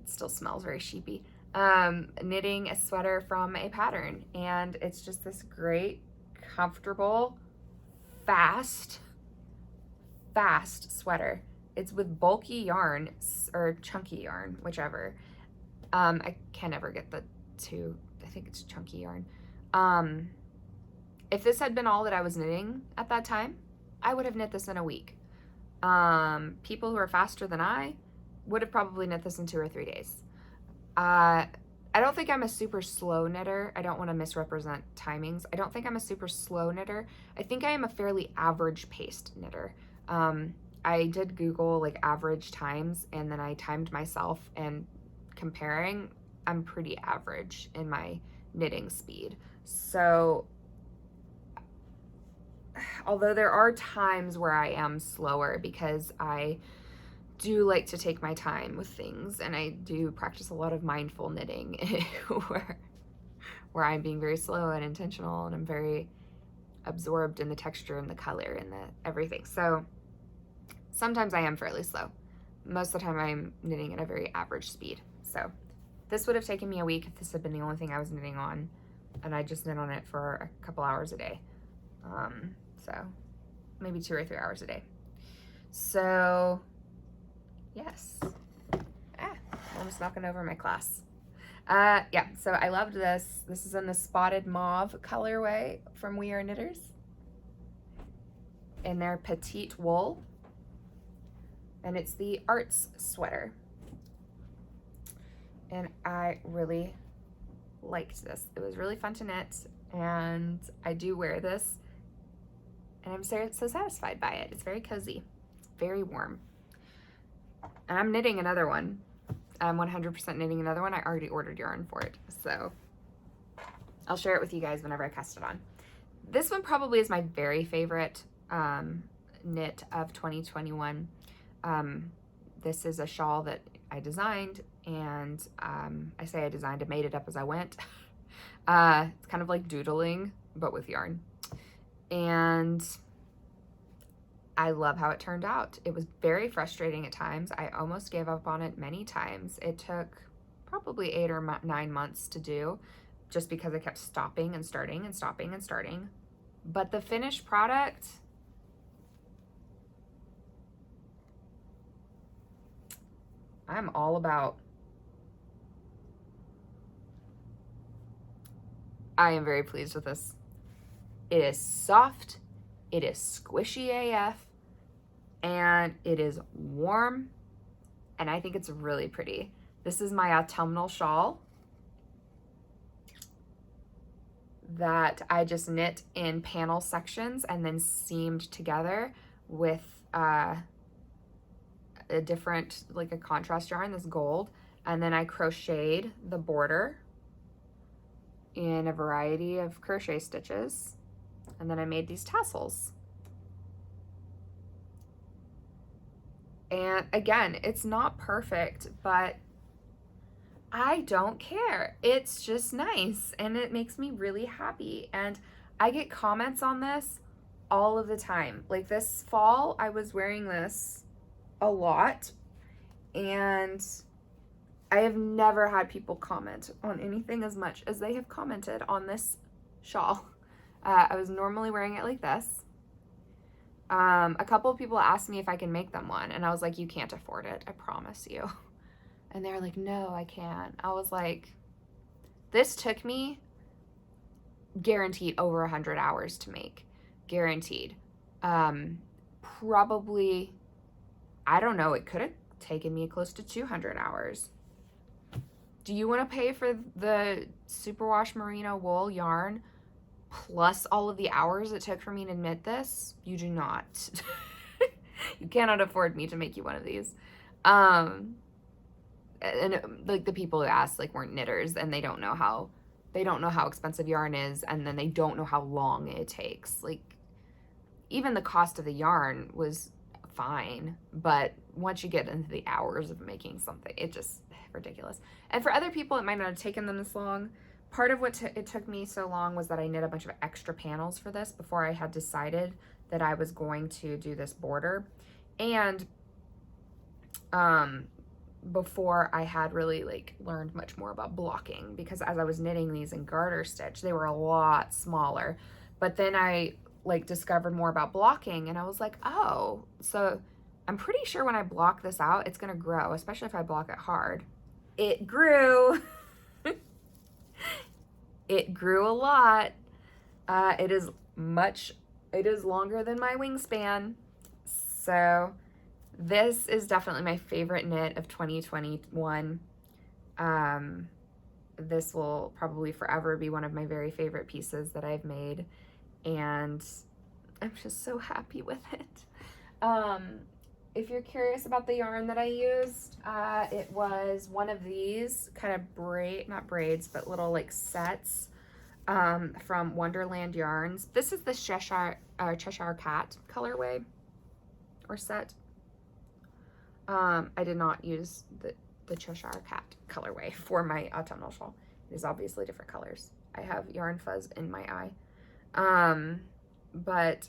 It still smells very sheepy. Knitting a sweater from a pattern, and it's just this great, comfortable, fast sweater. It's with bulky yarn or chunky yarn, whichever. I can never get the two. I think it's chunky yarn. If this had been all that I was knitting at that time, I would have knit this in a week. People who are faster than I would have probably knit this in 2 or 3 days. I don't think I'm a super slow knitter. I don't want to misrepresent timings. I don't think I'm a super slow knitter. I think I am a fairly average paced knitter. I did Google like average times, and then I timed myself, and comparing, I'm pretty average in my knitting speed. So although there are times where I am slower because I do like to take my time with things, and I do practice a lot of mindful knitting where I'm being very slow and intentional, and I'm very absorbed in the texture and the color and the everything. So sometimes I am fairly slow. Most of the time I'm knitting at a very average speed. So this would have taken me a week if this had been the only thing I was knitting on, and I just knit on it for a couple hours a day. So maybe 2 or 3 hours a day. So yes. Almost knocking over my class. Yeah, so I loved this. This is in the spotted mauve colorway from We Are Knitters in their petite wool, and it's the arts sweater, and I really liked this. It was really fun to knit, and I do wear this, and I'm so satisfied by it. It's very cozy. It's very warm. And I'm knitting another one. I'm 100% knitting another one. I already ordered yarn for it, so I'll share it with you guys whenever I cast it on. This one probably is my very favorite knit of 2021. This is a shawl that I designed, and I say I designed, I made it up as I went. It's kind of like doodling, but with yarn. And I love how it turned out. It was very frustrating at times. I almost gave up on it many times. It took probably 8 or 9 months to do, just because I kept stopping and starting and stopping and starting. But the finished product, I'm all about. I am very pleased with this. It is soft. It is squishy AF. and it is warm, and I think it's really pretty. This is my autumnal shawl that I just knit in panel sections and then seamed together with a different, like a contrast yarn, this gold, and then I crocheted the border in a variety of crochet stitches, and then I made these tassels. And again, it's not perfect, but I don't care. It's just nice, and it makes me really happy. And I get comments on this all of the time. Like this fall, I was wearing this a lot, and I have never had people comment on anything as much as they have commented on this shawl. I was normally wearing it like this. A couple of people asked me if I can make them one, and I was like, you can't afford it, I promise you. And they're like, no, I can't. I was like, this took me guaranteed over 100 hours to make. Guaranteed. Probably, I don't know, it could have taken me close to 200 hours. Do you want to pay for the superwash merino wool yarn plus all of the hours it took for me to knit this? You do not. You cannot afford me to make you one of these. And like the people who asked like weren't knitters, and they don't know how expensive yarn is, and then they don't know how long it takes. Like even the cost of the yarn was fine, but once you get into the hours of making something, it just ridiculous. And for other people, it might not have taken them this long. Part of what it took me so long was that I knit a bunch of extra panels for this before I had decided that I was going to do this border, and before I had really like learned much more about blocking, because as I was knitting these in garter stitch, they were a lot smaller. But then I like discovered more about blocking, and I was like, oh, so I'm pretty sure when I block this out, it's gonna grow, especially if I block it hard. It grew. It grew a lot. It is longer than my wingspan. So this is definitely my favorite knit of 2021. This will probably forever be one of my very favorite pieces that I've made, and I'm just so happy with it. If you're curious about the yarn that I used, it was one of these kind of not braids, but little like sets from Wonderland Yarns. This is the Cheshire Cat colorway or set. I did not use the Cheshire Cat colorway for my autumnal shawl. It is obviously different colors. I have yarn fuzz in my eye. But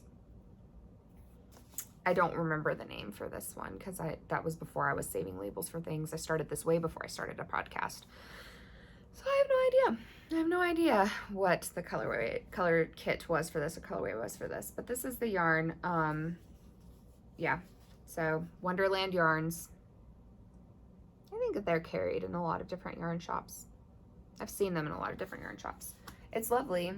I don't remember the name for this one because that was before I was saving labels for things. I started this way before I started a podcast. So I have no idea. I have no idea what the color kit was for this or colorway was for this. But this is the yarn. Yeah. So Wonderland Yarns. I think that they're carried in a lot of different yarn shops. I've seen them in a lot of different yarn shops. It's lovely.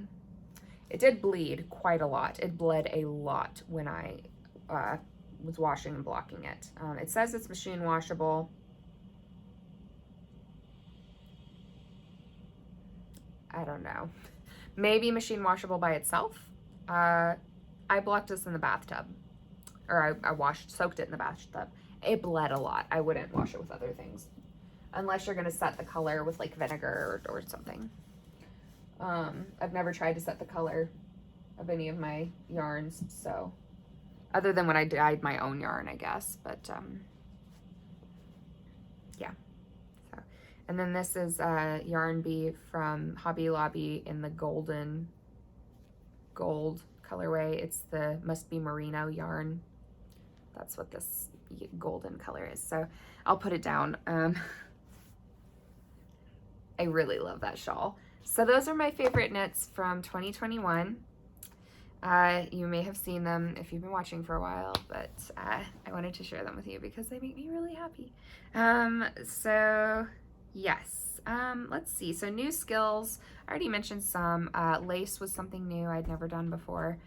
It did bleed quite a lot. It bled a lot when I was washing and blocking it. It says it's machine washable. I don't know. Maybe machine washable by itself. I blocked this in the bathtub. Or I soaked it in the bathtub. It bled a lot. I wouldn't wash it with other things. Unless you're going to set the color with like vinegar or something. I've never tried to set the color of any of my yarns, so other than when I dyed my own yarn, I guess, but yeah. So, and then this is Yarn Bee from Hobby Lobby in the gold colorway. It's the Must Be Merino yarn. That's what this golden color is. So I'll put it down. I really love that shawl. So those are my favorite knits from 2021. You may have seen them if you've been watching for a while, but I wanted to share them with you because they make me really happy. So yes, let's see. So new skills, I already mentioned some. Lace was something new I'd never done before.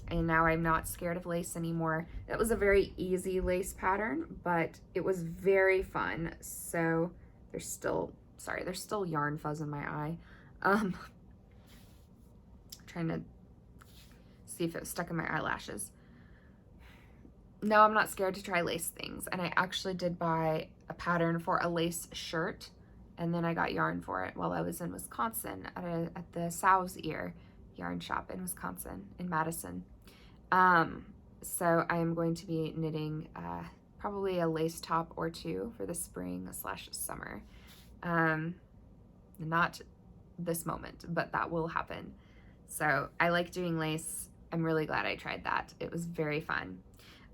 and now I'm not scared of lace anymore. It was a very easy lace pattern, but it was very fun. So there's still yarn fuzz in my eye. Trying to see if it was stuck in my eyelashes. No, I'm not scared to try lace things. And I actually did buy a pattern for a lace shirt, and then I got yarn for it while I was in Wisconsin at the Sow's Ear yarn shop in Wisconsin, in Madison. So I am going to be knitting probably a lace top or two for the spring/summer. Not this moment, but that will happen. So I like doing lace. I'm really glad I tried that. It was very fun.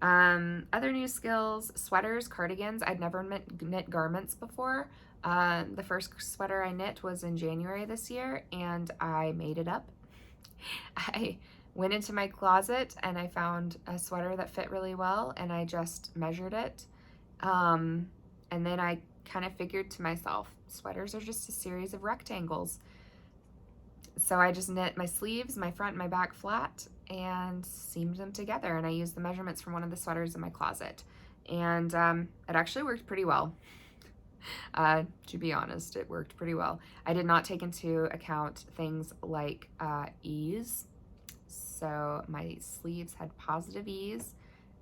Other new skills, sweaters, cardigans. I'd never knit garments before. The first sweater I knit was in January this year, and I made it up. I went into my closet and I found a sweater that fit really well, and I just measured it. And then I kind of figured to myself, sweaters are just a series of rectangles. So I just knit my sleeves, my front and my back flat, and seamed them together. And I used the measurements from one of the sweaters in my closet. And it actually worked pretty well. To be honest, it worked pretty well. I did not take into account things like ease. So my sleeves had positive ease,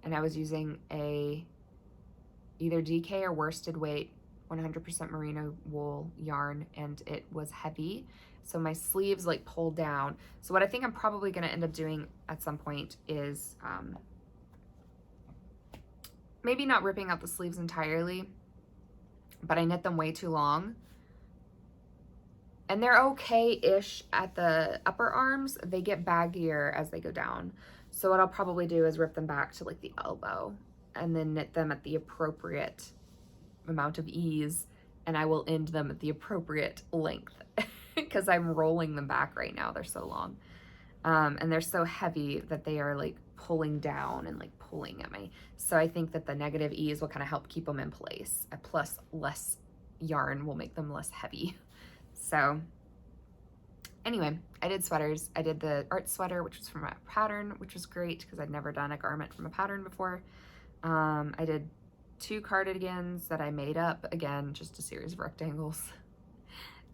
and I was using either DK or worsted weight 100% merino wool yarn, and it was heavy. So my sleeves like pulled down. So what I think I'm probably going to end up doing at some point is maybe not ripping out the sleeves entirely, but I knit them way too long. And they're okay-ish at the upper arms. They get baggier as they go down. So what I'll probably do is rip them back to like the elbow and then knit them at the appropriate amount of ease, and I will end them at the appropriate length because I'm rolling them back right now. They're so long. And they're so heavy that they are like pulling down and like pulling at me. So I think that the negative ease will kind of help keep them in place. Plus less yarn will make them less heavy. So anyway, I did sweaters. I did the art sweater, which was from a pattern, which was great because I'd never done a garment from a pattern before. I did 2 cardigans that I made up, again, just a series of rectangles.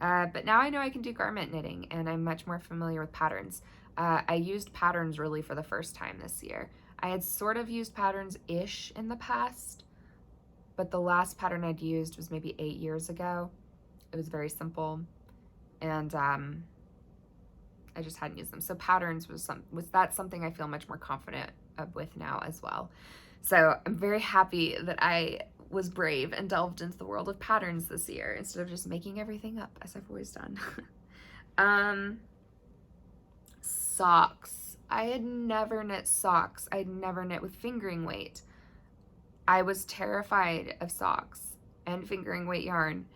But now I know I can do garment knitting, and I'm much more familiar with patterns. I used patterns really for the first time this year. I had sort of used patterns-ish in the past, but the last pattern I'd used was maybe 8 years ago. It was very simple, and I just hadn't used them. So patterns was that something I feel much more confident with now as well. So I'm very happy that I was brave and delved into the world of patterns this year instead of just making everything up as I've always done. Socks. I had never knit socks. I'd never knit with fingering weight. I was terrified of socks and fingering weight yarn,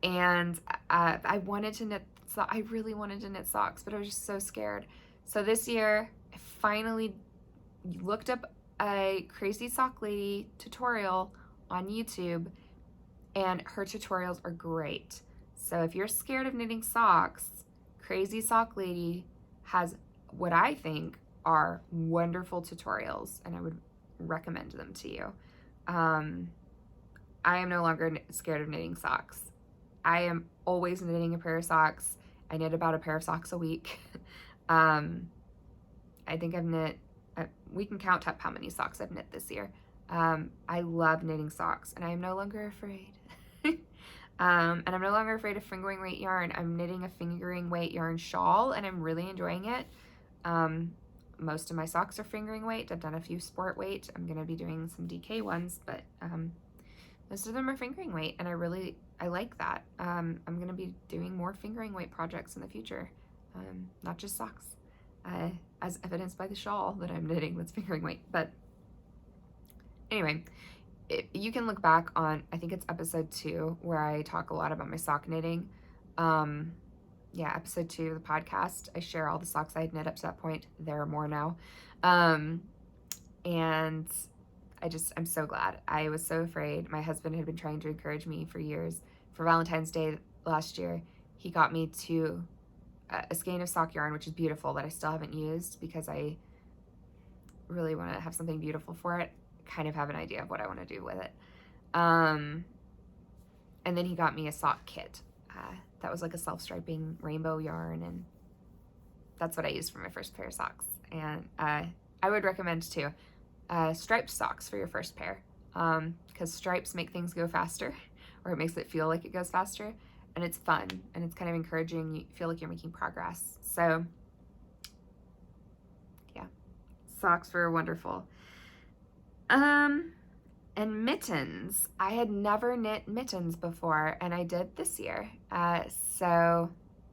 and I wanted to knit. I really wanted to knit socks, but I was just so scared. So this year, I finally looked up a Crazy Sock Lady tutorial on YouTube, and her tutorials are great. So if you're scared of knitting socks, Crazy Sock Lady has what I think are wonderful tutorials, and I would recommend them to you. I am no longer scared of knitting socks. I am always knitting a pair of socks. I knit about a pair of socks a week. I think I've knit, we can count up how many socks I've knit this year. I love knitting socks, and I am no longer afraid. And I'm no longer afraid of fingering weight yarn. I'm knitting a fingering weight yarn shawl, and I'm really enjoying it. Most of my socks are fingering weight. I've done a few sport weight. I'm going to be doing some DK ones, but most of them are fingering weight, and I like that. I'm going to be doing more fingering weight projects in the future, not just socks, as evidenced by the shawl that I'm knitting that's fingering weight. But anyway, you can look back on, I think it's episode 2, where I talk a lot about my sock knitting. Yeah, episode 2 of the podcast. I share all the socks I had knit up to that point. There are more now. And I'm so glad. I was so afraid. My husband had been trying to encourage me for years. For Valentine's Day last year, he got me a skein of sock yarn, which is beautiful, that I still haven't used because I really want to have something beautiful for it. Kind of have an idea of what I want to do with it. And then he got me a sock kit. That was like a self-striping rainbow yarn, and that's what I used for my first pair of socks. And I would recommend too, striped socks for your first pair, because stripes make things go faster, or it makes it feel like it goes faster, and it's fun, and it's kind of encouraging. You feel like you're making progress. So yeah, socks were wonderful. And mittens. I had never knit mittens before, and I did this year. So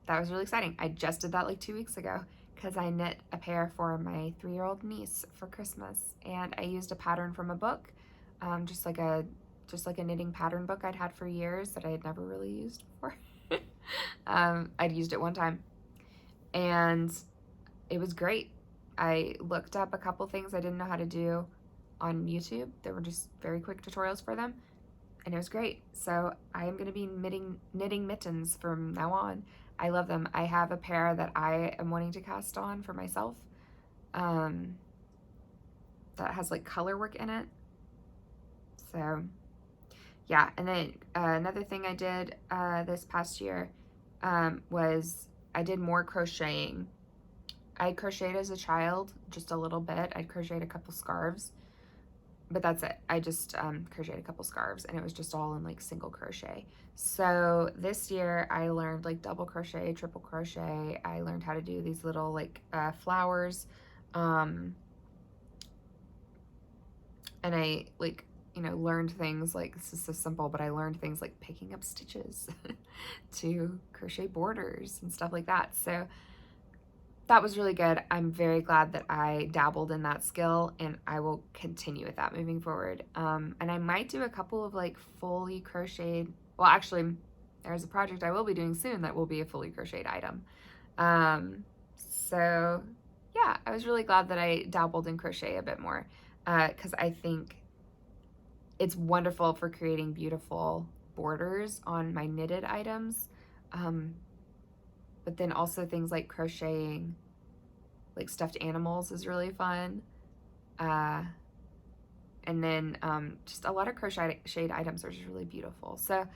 that was really exciting. I just did that like 2 weeks ago, because I knit a pair for my 3-year-old niece for Christmas, and I used a pattern from a book, just like a knitting pattern book I'd had for years that I had never really used before. I'd used it one time, and it was great. I looked up a couple things I didn't know how to do on YouTube. There were just very quick tutorials for them, and it was great. So I am going to be knitting mittens from now on. I love them. I have a pair that I am wanting to cast on for myself, that has like color work in it. So yeah. And then another thing I did this past year was I did more crocheting. I crocheted as a child just a little bit. I'd crocheted a couple scarves, but that's it. I just crocheted a couple scarves, and it was just all in like single crochet. So this year I learned like double crochet, triple crochet. I learned how to do these little like flowers, and I like, learned things like, this is so simple, but I learned things like picking up stitches to crochet borders and stuff like that. So that was really good. I'm very glad that I dabbled in that skill, and I will continue with that moving forward. And I might do a couple of like fully crocheted, well, actually there's a project I will be doing soon that will be a fully crocheted item. So yeah, I was really glad that I dabbled in crochet a bit more, because I think it's wonderful for creating beautiful borders on my knitted items. But then also things like crocheting like stuffed animals is really fun. And then just a lot of crocheted items are just really beautiful. So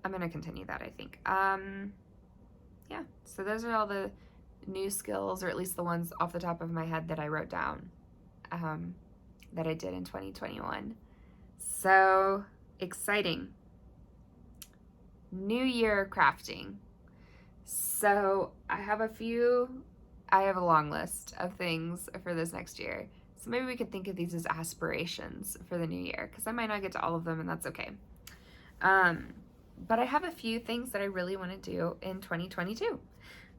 I'm going to continue that, I think. Yeah, so those are all the new skills, or at least the ones off the top of my head that I wrote down, that I did in 2021. So exciting. New year crafting. So I have a long list of things for this next year. So maybe we could think of these as aspirations for the new year, because I might not get to all of them, and that's okay. But I have a few things that I really want to do in 2022.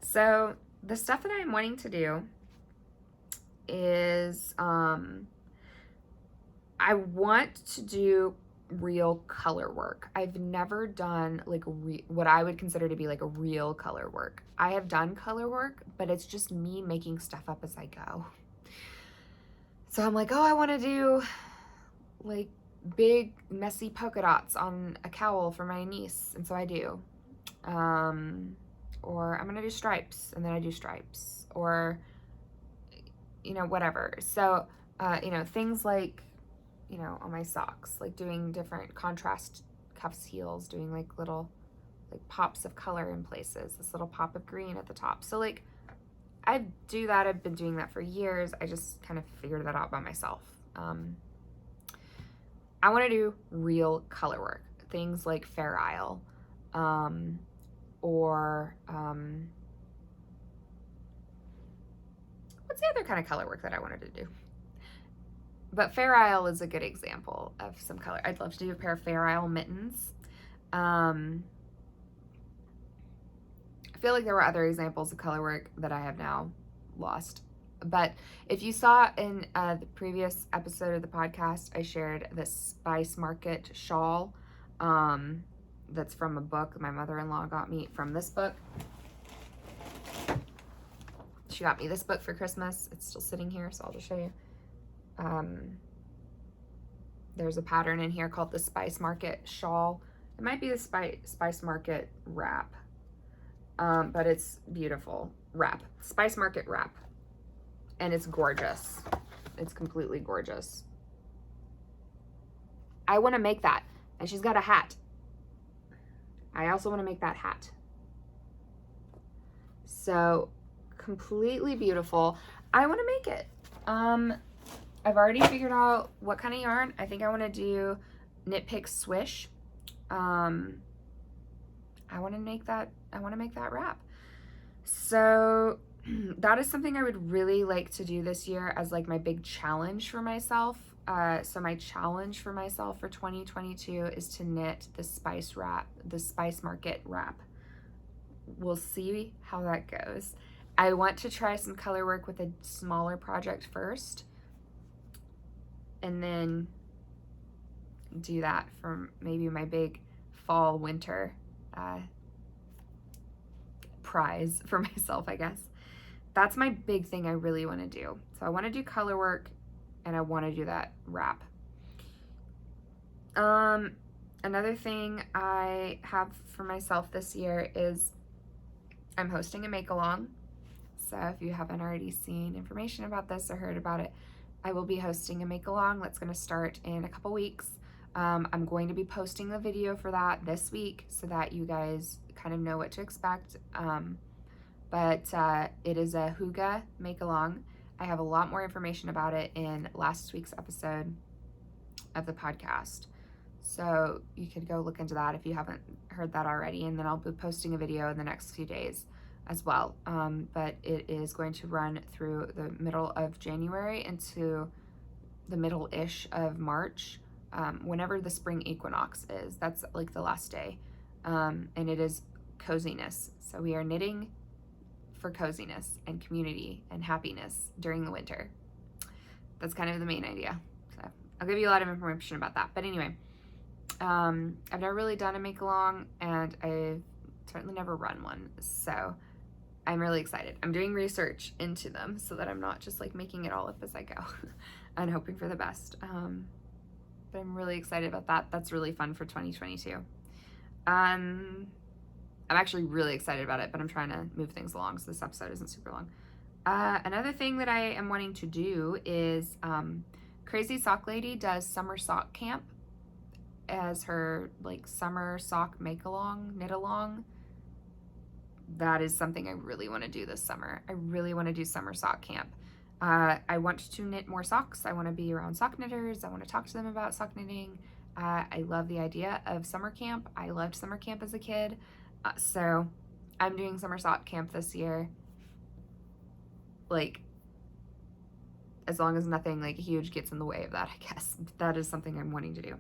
So the stuff that I'm wanting to do is, I want to do real color work. I've never done like what I would consider to be like a real color work. I have done color work, but it's just me making stuff up as I go. So I'm like, oh, I want to do like big messy polka dots on a cowl for my niece, and so I do. Or I'm gonna do stripes, and then I do stripes, or whatever. So things like, on my socks, like doing different contrast cuffs, heels, doing like little like pops of color in places, this little pop of green at the top. So like I do that. I've been doing that for years. I just kind of figured that out by myself. I want to do real color work, things like Fair Isle, or what's the other kind of color work that I wanted to do? But Fair Isle is a good example of some color. I'd love to do a pair of Fair Isle mittens. I feel like there were other examples of color work that I have now lost. But if you saw in the previous episode of the podcast, I shared this Spice Market shawl that's from a book my mother-in-law got me from this book. She got me this book for Christmas. It's still sitting here, so I'll just show you. There's a pattern in here called the Spice Market shawl. It might be the Spice Market wrap, but it's beautiful. Wrap. Spice Market wrap. And it's gorgeous. It's completely gorgeous. I want to make that. And she's got a hat. I also want to make that hat. So completely beautiful. I want to make it. I've already figured out what kind of yarn. I think I want to do Knit Pick Swish. I want to make that wrap. So that is something I would really like to do this year as like my big challenge for myself. So my challenge for myself for 2022 is to knit the Spice Market wrap. We'll see how that goes. I want to try some color work with a smaller project first, and then do that for maybe my big fall winter prize for myself, I guess. That's my big thing I really want to do. So I want to do color work, and I want to do that wrap. Another thing I have for myself this year is I'm hosting a make-along. So if you haven't already seen information about this or heard about it, I will be hosting a make-along that's going to start in a couple weeks. I'm going to be posting the video for that this week so that you guys kind of know what to expect. But it is a Hygge Make-Along. I have a lot more information about it in last week's episode of the podcast. So you could go look into that if you haven't heard that already. And then I'll be posting a video in the next few days as well. But it is going to run through the middle of January into the middle-ish of March. Whenever the spring equinox is, that's like the last day. And it is coziness. So we are knitting for coziness and community and happiness during the winter. That's kind of the main idea. So I'll give you a lot of information about that. But anyway, I've never really done a make-along, and I've certainly never run one. So I'm really excited. I'm doing research into them so that I'm not just like making it all up as I go and hoping for the best. But I'm really excited about that. That's really fun for 2022. I'm actually really excited about it, but I'm trying to move things along so this episode isn't super long. Another thing that I am wanting to do is Crazy Sock Lady does summer sock camp as her like summer sock make-along, knit-along. That is something I really want to do this summer. I really want to do summer sock camp. I want to knit more socks. I want to be around sock knitters. I want to talk to them about sock knitting. I love the idea of summer camp. I loved summer camp as a kid. So I'm doing summer sock camp this year. Like, as long as nothing like huge gets in the way of that, I guess. That is something I'm wanting to do.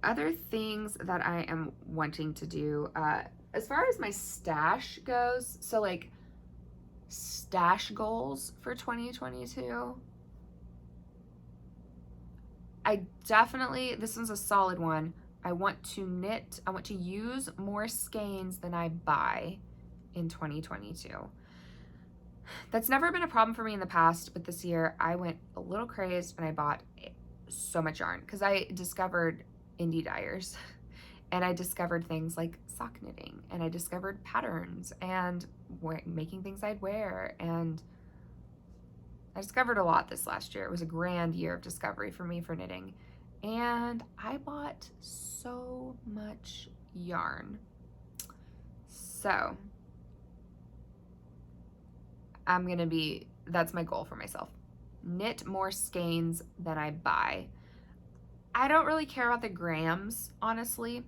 Other things that I am wanting to do, as far as my stash goes, so like stash goals for 2022, I definitely, this one's a solid one. I want to use more skeins than I buy in 2022. That's never been a problem for me in the past, but this year I went a little crazed and I bought so much yarn because I discovered indie dyers and I discovered things like sock knitting, and I discovered patterns and making things I'd wear, and I discovered a lot this last year. It was a grand year of discovery for me for knitting, and I bought so much yarn. So that's my goal for myself. Knit more skeins than I buy. I don't really care about the grams, honestly.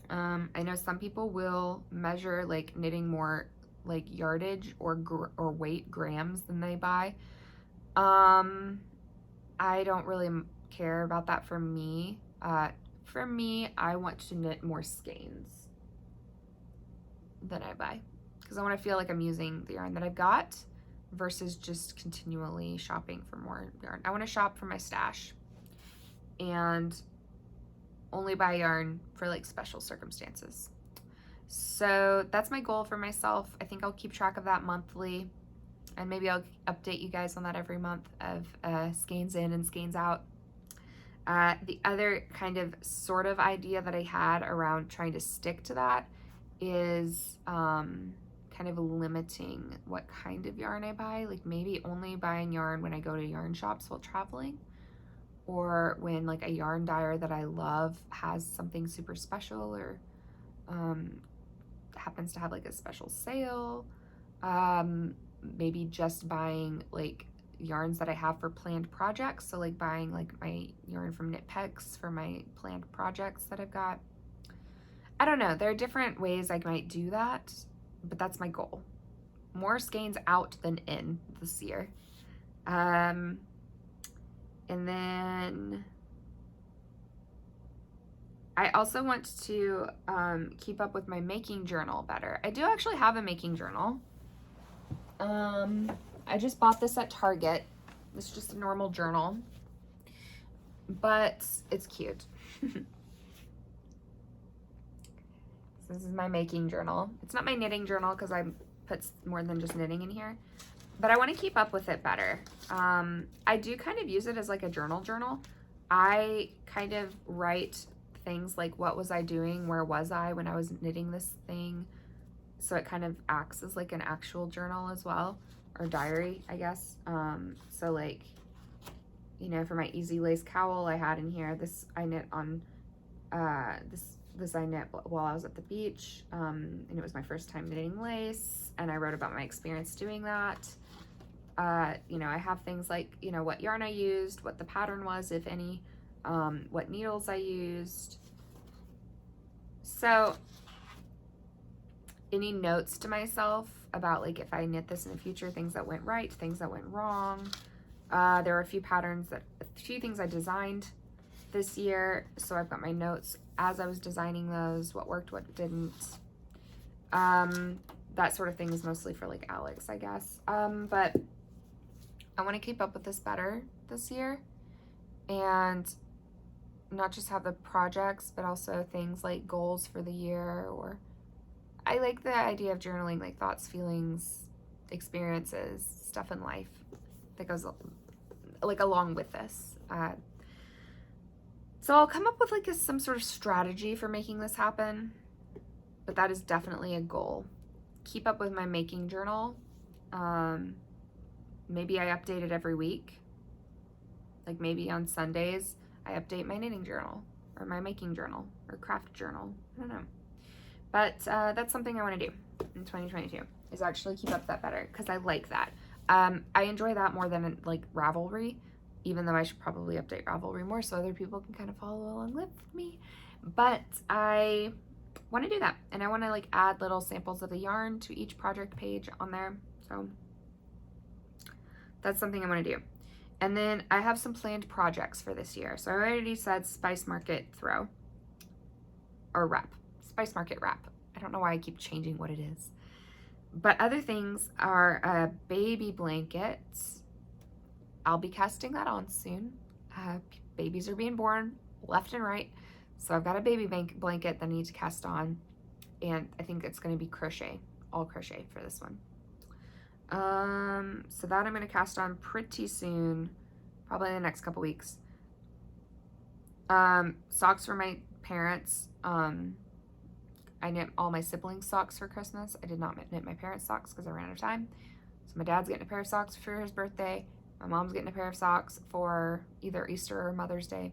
I know some people will measure like knitting more like yardage or weight grams than they buy. I don't really care about that for me. For me, I want to knit more skeins than I buy because I want to feel like I'm using the yarn that I've got versus just continually shopping for more yarn. I want to shop for my stash and only buy yarn for like special circumstances. So that's my goal for myself. I think I'll keep track of that monthly, and maybe I'll update you guys on that every month of skeins in and skeins out. The other kind of sort of idea that I had around trying to stick to that is, kind of limiting what kind of yarn I buy, like maybe only buying yarn when I go to yarn shops while traveling, or when like a yarn dyer that I love has something super special, or happens to have like a special sale. Maybe just buying like yarns that I have for planned projects, so like buying like my yarn from Knit Pegs for my planned projects that I've got. I don't know, there are different ways I might do that, but that's my goal. More skeins out than in this year. And then I also want to keep up with my making journal better. I do actually have a making journal. I just bought this at Target. It's just a normal journal, but it's cute. This is my making journal. It's not my knitting journal because I put more than just knitting in here, but I want to keep up with it better. I do kind of use it as like a journal. I kind of write things like, what was I doing? Where was I when I was knitting this thing? So it kind of acts as like an actual journal as well, or diary, I guess. So like, you know, for my easy lace cowl I had in here, this I knit on, this I knit while I was at the beach, and it was my first time knitting lace, and I wrote about my experience doing that. You know, I have things like, you know, what yarn I used, what the pattern was, if any, what needles I used. So any notes to myself about like if I knit this in the future, things that went right, things that went wrong. There are a few things I designed this year, so I've got my notes as I was designing those, what worked, what didn't. That sort of thing is mostly for like Alex, I guess. But I want to keep up with this better this year, and not just have the projects, but also things like goals for the year. Or I like the idea of journaling, like thoughts, feelings, experiences, stuff in life that goes like along with this. So I'll come up with like some sort of strategy for making this happen, but that is definitely a goal. Keep up with my making journal. Maybe I update it every week. Like maybe on Sundays, I update my knitting journal or my making journal or craft journal. I don't know. But that's something I want to do in 2022, is actually keep up that better, because I like that. I enjoy that more than like Ravelry, even though I should probably update Ravelry more so other people can kind of follow along with me. But I want to do that, and I want to like add little samples of the yarn to each project page on there. So that's something I want to do. And then I have some planned projects for this year. So I already said Spice Market throw or wrap. Spice Market wrap. I don't know why I keep changing what it is. But other things are baby blankets. I'll be casting that on soon. Babies are being born left and right. So I've got a baby blanket that I need to cast on. And I think it's going to be crochet, all crochet for this one. So that I'm going to cast on pretty soon, probably in the next couple weeks. Socks for my parents. I knit all my siblings' socks for Christmas. I did not knit my parents' socks because I ran out of time. So my dad's getting a pair of socks for his birthday. My mom's getting a pair of socks for either Easter or Mother's Day.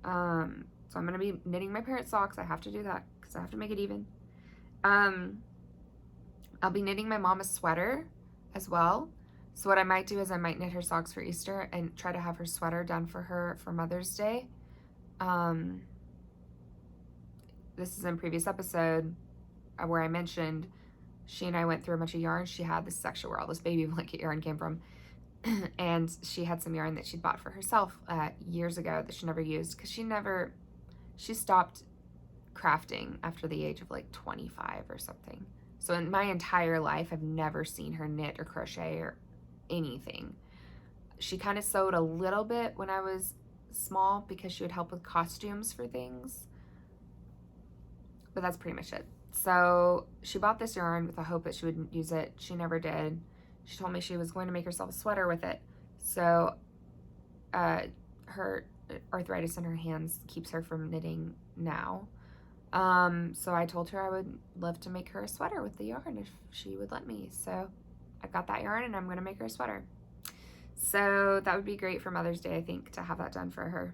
So I'm going to be knitting my parents' socks. I have to do that because I have to make it even. I'll be knitting my mom a sweater as well. So what I might do is I might knit her socks for Easter and try to have her sweater done for her for Mother's Day. This is in a previous episode where I mentioned she and I went through a bunch of yarn. She had this section where all this baby blanket yarn came from. And she had some yarn that she'd bought for herself years ago that she never used because she stopped crafting after the age of like 25 or something. So in my entire life, I've never seen her knit or crochet or anything. She kind of sewed a little bit when I was small because she would help with costumes for things. But that's pretty much it. So she bought this yarn with the hope that she would use it. She never did. She told me she was going to make herself a sweater with it. So her arthritis in her hands keeps her from knitting now. So I told her I would love to make her a sweater with the yarn if she would let me. So I got that yarn and I'm gonna make her a sweater. So that would be great for Mother's Day, I think, to have that done for her.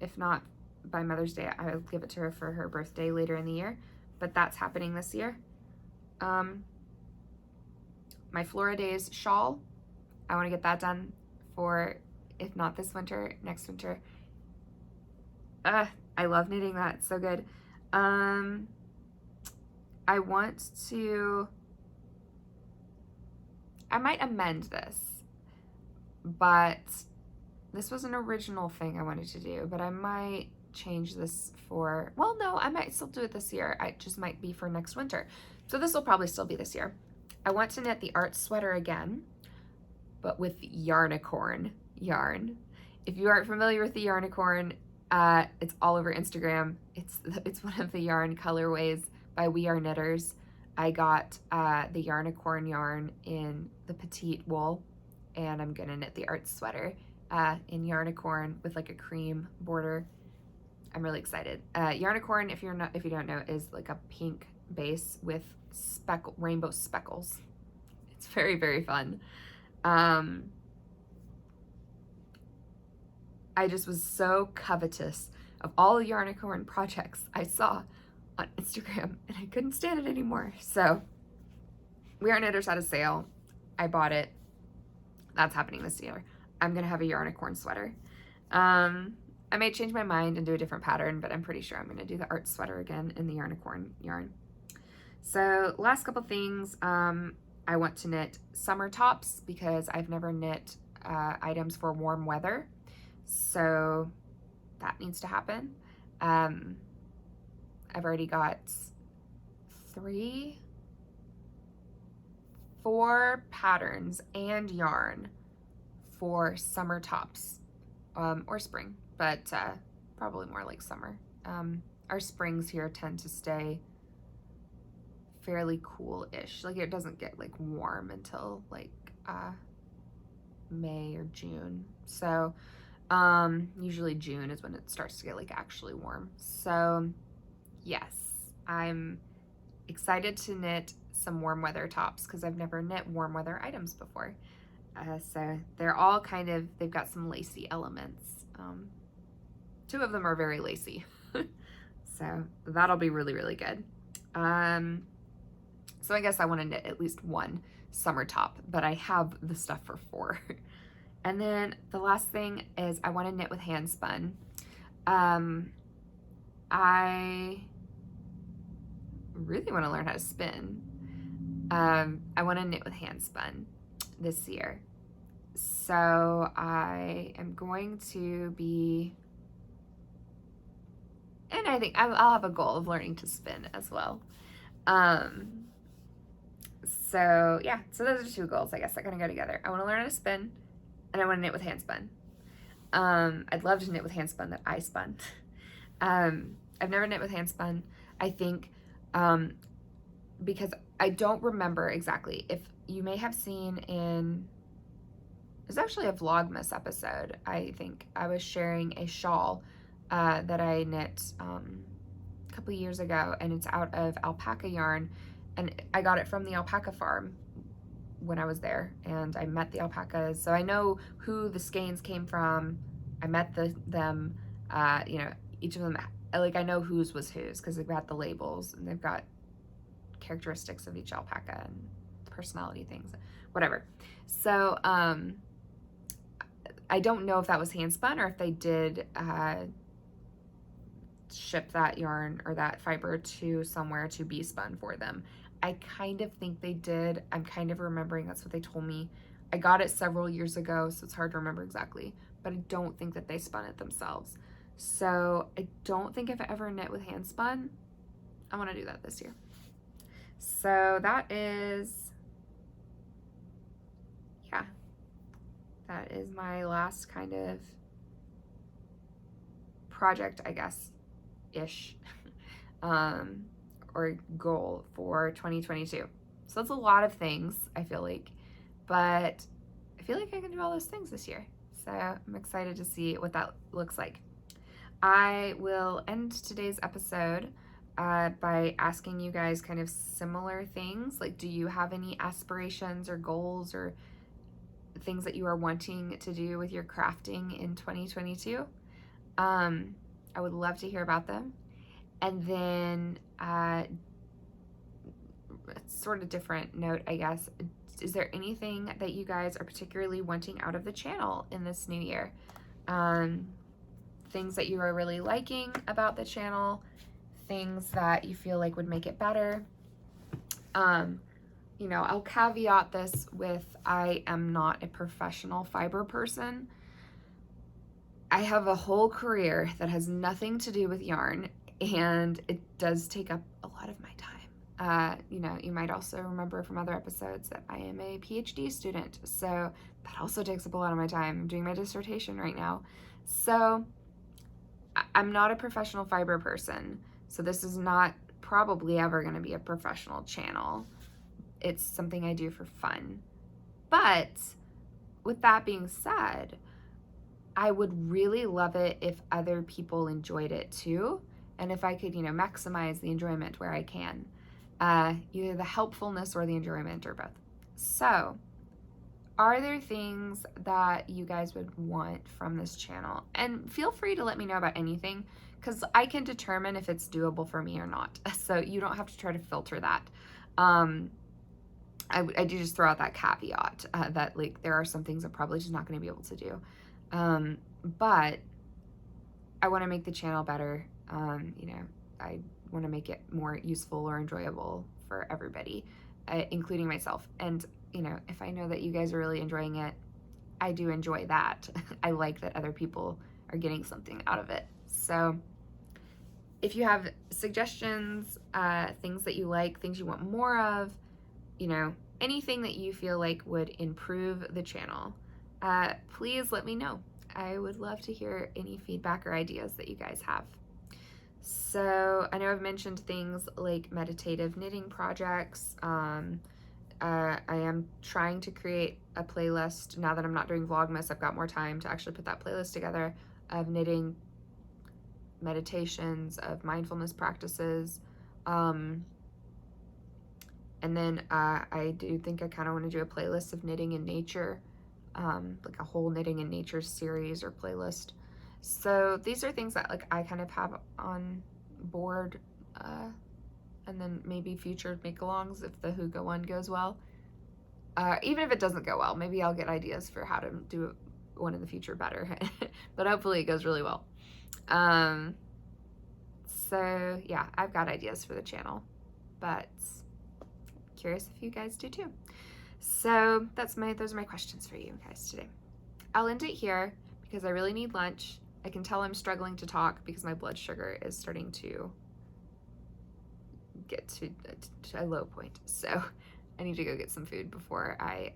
If not by Mother's Day, I'll give it to her for her birthday later in the year, but that's happening this year. My Flora Daze shawl, I wanna get that done for, if not this winter, next winter. I love knitting that, it's so good. I want to, I might amend this, but this was an original thing I wanted to do, but I might change this for, well, no, I might still do it this year. I just might be for next winter. So this will probably still be this year. I want to knit the art sweater again, but with Yarnicorn yarn. If you aren't familiar with the Yarnicorn, it's all over Instagram. It's one of the yarn colorways by We Are Knitters. I got the Yarnicorn yarn in the petite wool, and I'm gonna knit the art sweater in Yarnicorn with like a cream border. I'm really excited. Yarnicorn, if you don't know, is like a pink base with rainbow speckles. It's very, very fun. I just was so covetous of all the Yarnicorn projects I saw on Instagram, and I couldn't stand it anymore. So We Are Knitters had a sale. I bought it. That's happening this year. I'm gonna have a Yarnicorn sweater. I may change my mind and do a different pattern, but I'm pretty sure I'm gonna do the art sweater again in the Yarnicorn yarn. So last couple things, I want to knit summer tops because I've never knit items for warm weather. So that needs to happen. I've already got 4 patterns and yarn for summer tops, or spring, but probably more like summer. Our springs here tend to stay fairly cool-ish. Like it doesn't get like warm until like May or June. So usually June is when it starts to get like actually warm. So yes, I'm excited to knit some warm weather tops because I've never knit warm weather items before. So they're all kind of, they've got some lacy elements. 2 of them are very lacy. So that'll be really, really good. So I guess I want to knit at least 1 summer top, but I have the stuff for 4. And then the last thing is I want to knit with hand spun. I really want to learn how to spin. I want to knit with hand spun this year. So I am going to be, and I think I'll have a goal of learning to spin as well. So yeah, so those are 2 goals, I guess, that kind of go together. I want to learn how to spin, and I want to knit with hand spun. I'd love to knit with hand spun that I spun. I've never knit with hand spun. I think because I don't remember exactly. If you may have seen in, there's actually a Vlogmas episode, I think. I was sharing a shawl that I knit a couple of years ago, and it's out of alpaca yarn, and I got it from the alpaca farm when I was there, and I met the alpacas, so I know who the skeins came from. I met them, you know, each of them, like I know whose was whose because they've got the labels and they've got characteristics of each alpaca and personality things, whatever. So I don't know if that was hand spun or if they did ship that yarn or that fiber to somewhere to be spun for them. I kind of think they did. I'm kind of remembering that's what they told me. I got it several years ago, so it's hard to remember exactly, but I don't think that they spun it themselves. So I don't think I've ever knit with hand spun. I want to do that this year. So that is, yeah, that is my last kind of project, I guess, ish, or goal for 2022. So that's a lot of things, I feel like, but I feel like I can do all those things this year. So I'm excited to see what that looks like. I will end today's episode by asking you guys kind of similar things. Like, do you have any aspirations or goals or things that you are wanting to do with your crafting in 2022? I would love to hear about them. And then, sort of different note, I guess, is there anything that you guys are particularly wanting out of the channel in this new year? Things that you are really liking about the channel, things that you feel like would make it better. You know, I'll caveat this with, I am not a professional fiber person. I have a whole career that has nothing to do with yarn, and it does take up a lot of my time. You know, you might also remember from other episodes that I am a PhD student, so that also takes up a lot of my time. I'm doing my dissertation right now. So I'm not a professional fiber person, so this is not probably ever going to be a professional channel. It's something I do for fun. But with that being said, I would really love it if other people enjoyed it too, and if I could, you know, maximize the enjoyment where I can. Either the helpfulness or the enjoyment or both. So, are there things that you guys would want from this channel? And feel free to let me know about anything, because I can determine if it's doable for me or not. So you don't have to try to filter that. I do just throw out that caveat that, like, there are some things I'm probably just not going to be able to do. But I want to make the channel better. You know, I want to make it more useful or enjoyable for everybody, including myself. And, you know, if I know that you guys are really enjoying it, I do enjoy that. I like that other people are getting something out of it. So if you have suggestions, things that you like, things you want more of, you know, anything that you feel like would improve the channel, please let me know. I would love to hear any feedback or ideas that you guys have. So I know I've mentioned things like meditative knitting projects. I am trying to create a playlist now that I'm not doing Vlogmas. I've got more time to actually put that playlist together of knitting meditations, of mindfulness practices. And then I do think I kind of want to do a playlist of knitting in nature, like a whole knitting in nature series or playlist. So these are things that, like, I kind of have on board, and then maybe future make-alongs if the Hygge one goes well. Even if it doesn't go well, maybe I'll get ideas for how to do one in the future better. But hopefully it goes really well. So yeah, I've got ideas for the channel, but curious if you guys do too. So those are my questions for you guys today. I'll end it here because I really need lunch. I can tell I'm struggling to talk because my blood sugar is starting to get to a low point. So I need to go get some food before I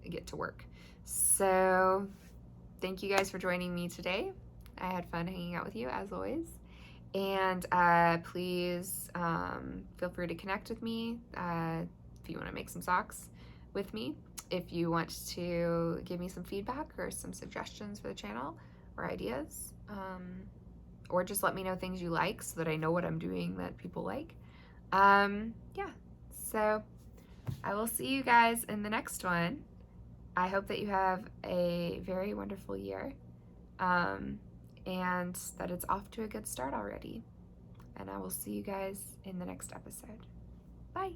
get to work. So thank you guys for joining me today. I had fun hanging out with you as always. And please feel free to connect with me if you want to make some socks with me. If you want to give me some feedback or some suggestions for the channel or ideas, or just let me know things you like so that I know what I'm doing that people like. Yeah, so I will see you guys in the next one. I hope that you have a very wonderful year, and that it's off to a good start already. And I will see you guys in the next episode. Bye.